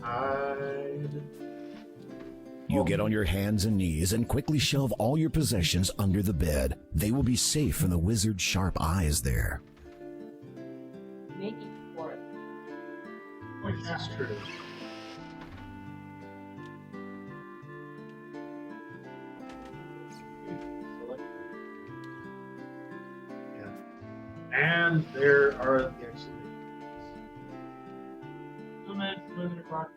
Hide. You get on your hands and knees and quickly shove all your possessions under the bed. They will be safe from the wizard's sharp eyes there. Making for it. This is true. And there are the exclamations. 2 minutes, Wizard o'clock.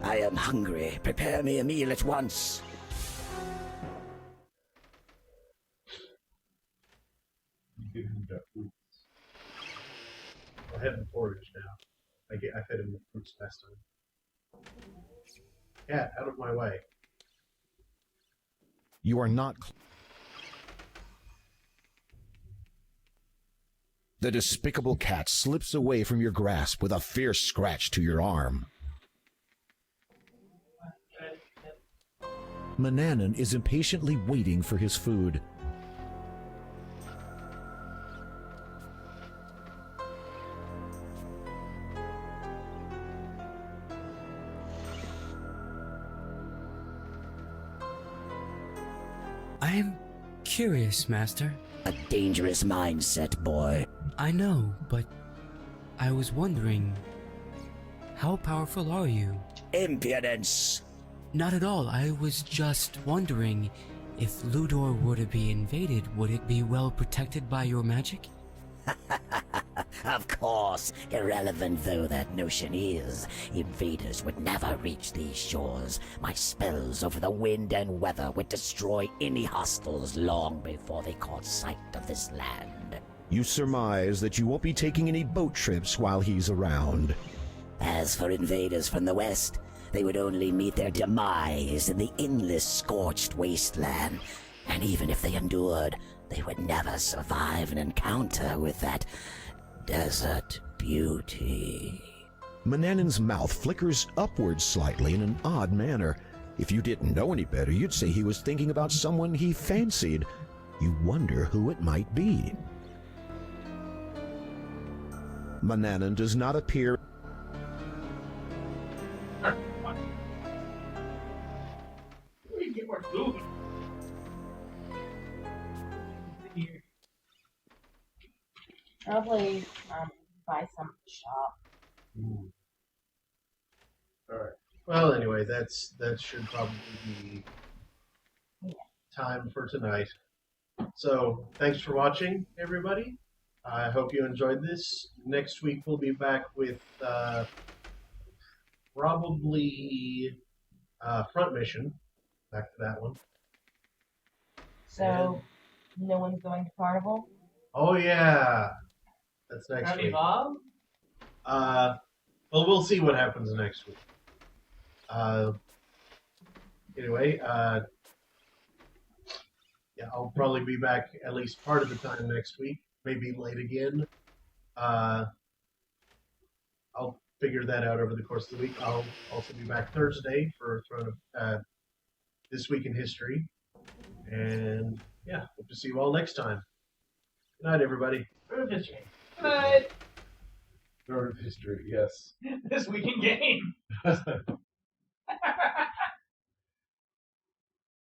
I am hungry. Prepare me a meal at once. I haven't foraged now. I fed him the fruits last time. Cat, out of my way. You are not... The despicable cat slips away from your grasp with a fierce scratch to your arm. Manannan is impatiently waiting for his food. I am curious, Master. A dangerous mindset, boy. I know, but I was wondering, how powerful are you? Impudence! Not at all. I was just wondering, if Ludor were to be invaded, would it be well protected by your magic? Of course, irrelevant though that notion is, invaders would never reach these shores. My spells over the wind and weather would destroy any hostiles long before they caught sight of this land. You surmise that you won't be taking any boat trips while he's around. As for invaders from the west, they would only meet their demise in the endless scorched wasteland. And even if they endured, they would never survive an encounter with that desert beauty. Manannan's mouth flickers upwards slightly in an odd manner. If you didn't know any better, you'd say he was thinking about someone he fancied. You wonder who it might be. Manannan does not appear. Get more food. Probably buy some at the shop. Alright. Well, anyway, that should probably be time for tonight. So, thanks for watching, everybody. I hope you enjoyed this. Next week we'll be back with probably Front Mission. Back to that one. So, no one's going to Carnival? Oh yeah, that's next Howdy, week. Bob? Well, we'll see what happens next week. Anyway, yeah, I'll probably be back at least part of the time next week. Maybe late again. I'll figure that out over the course of the week. I'll also be back Thursday for Throne of This Week in History. And yeah, hope to see you all next time. Good night, everybody. Throne of History. Good night. Throne of History, yes. This week in game.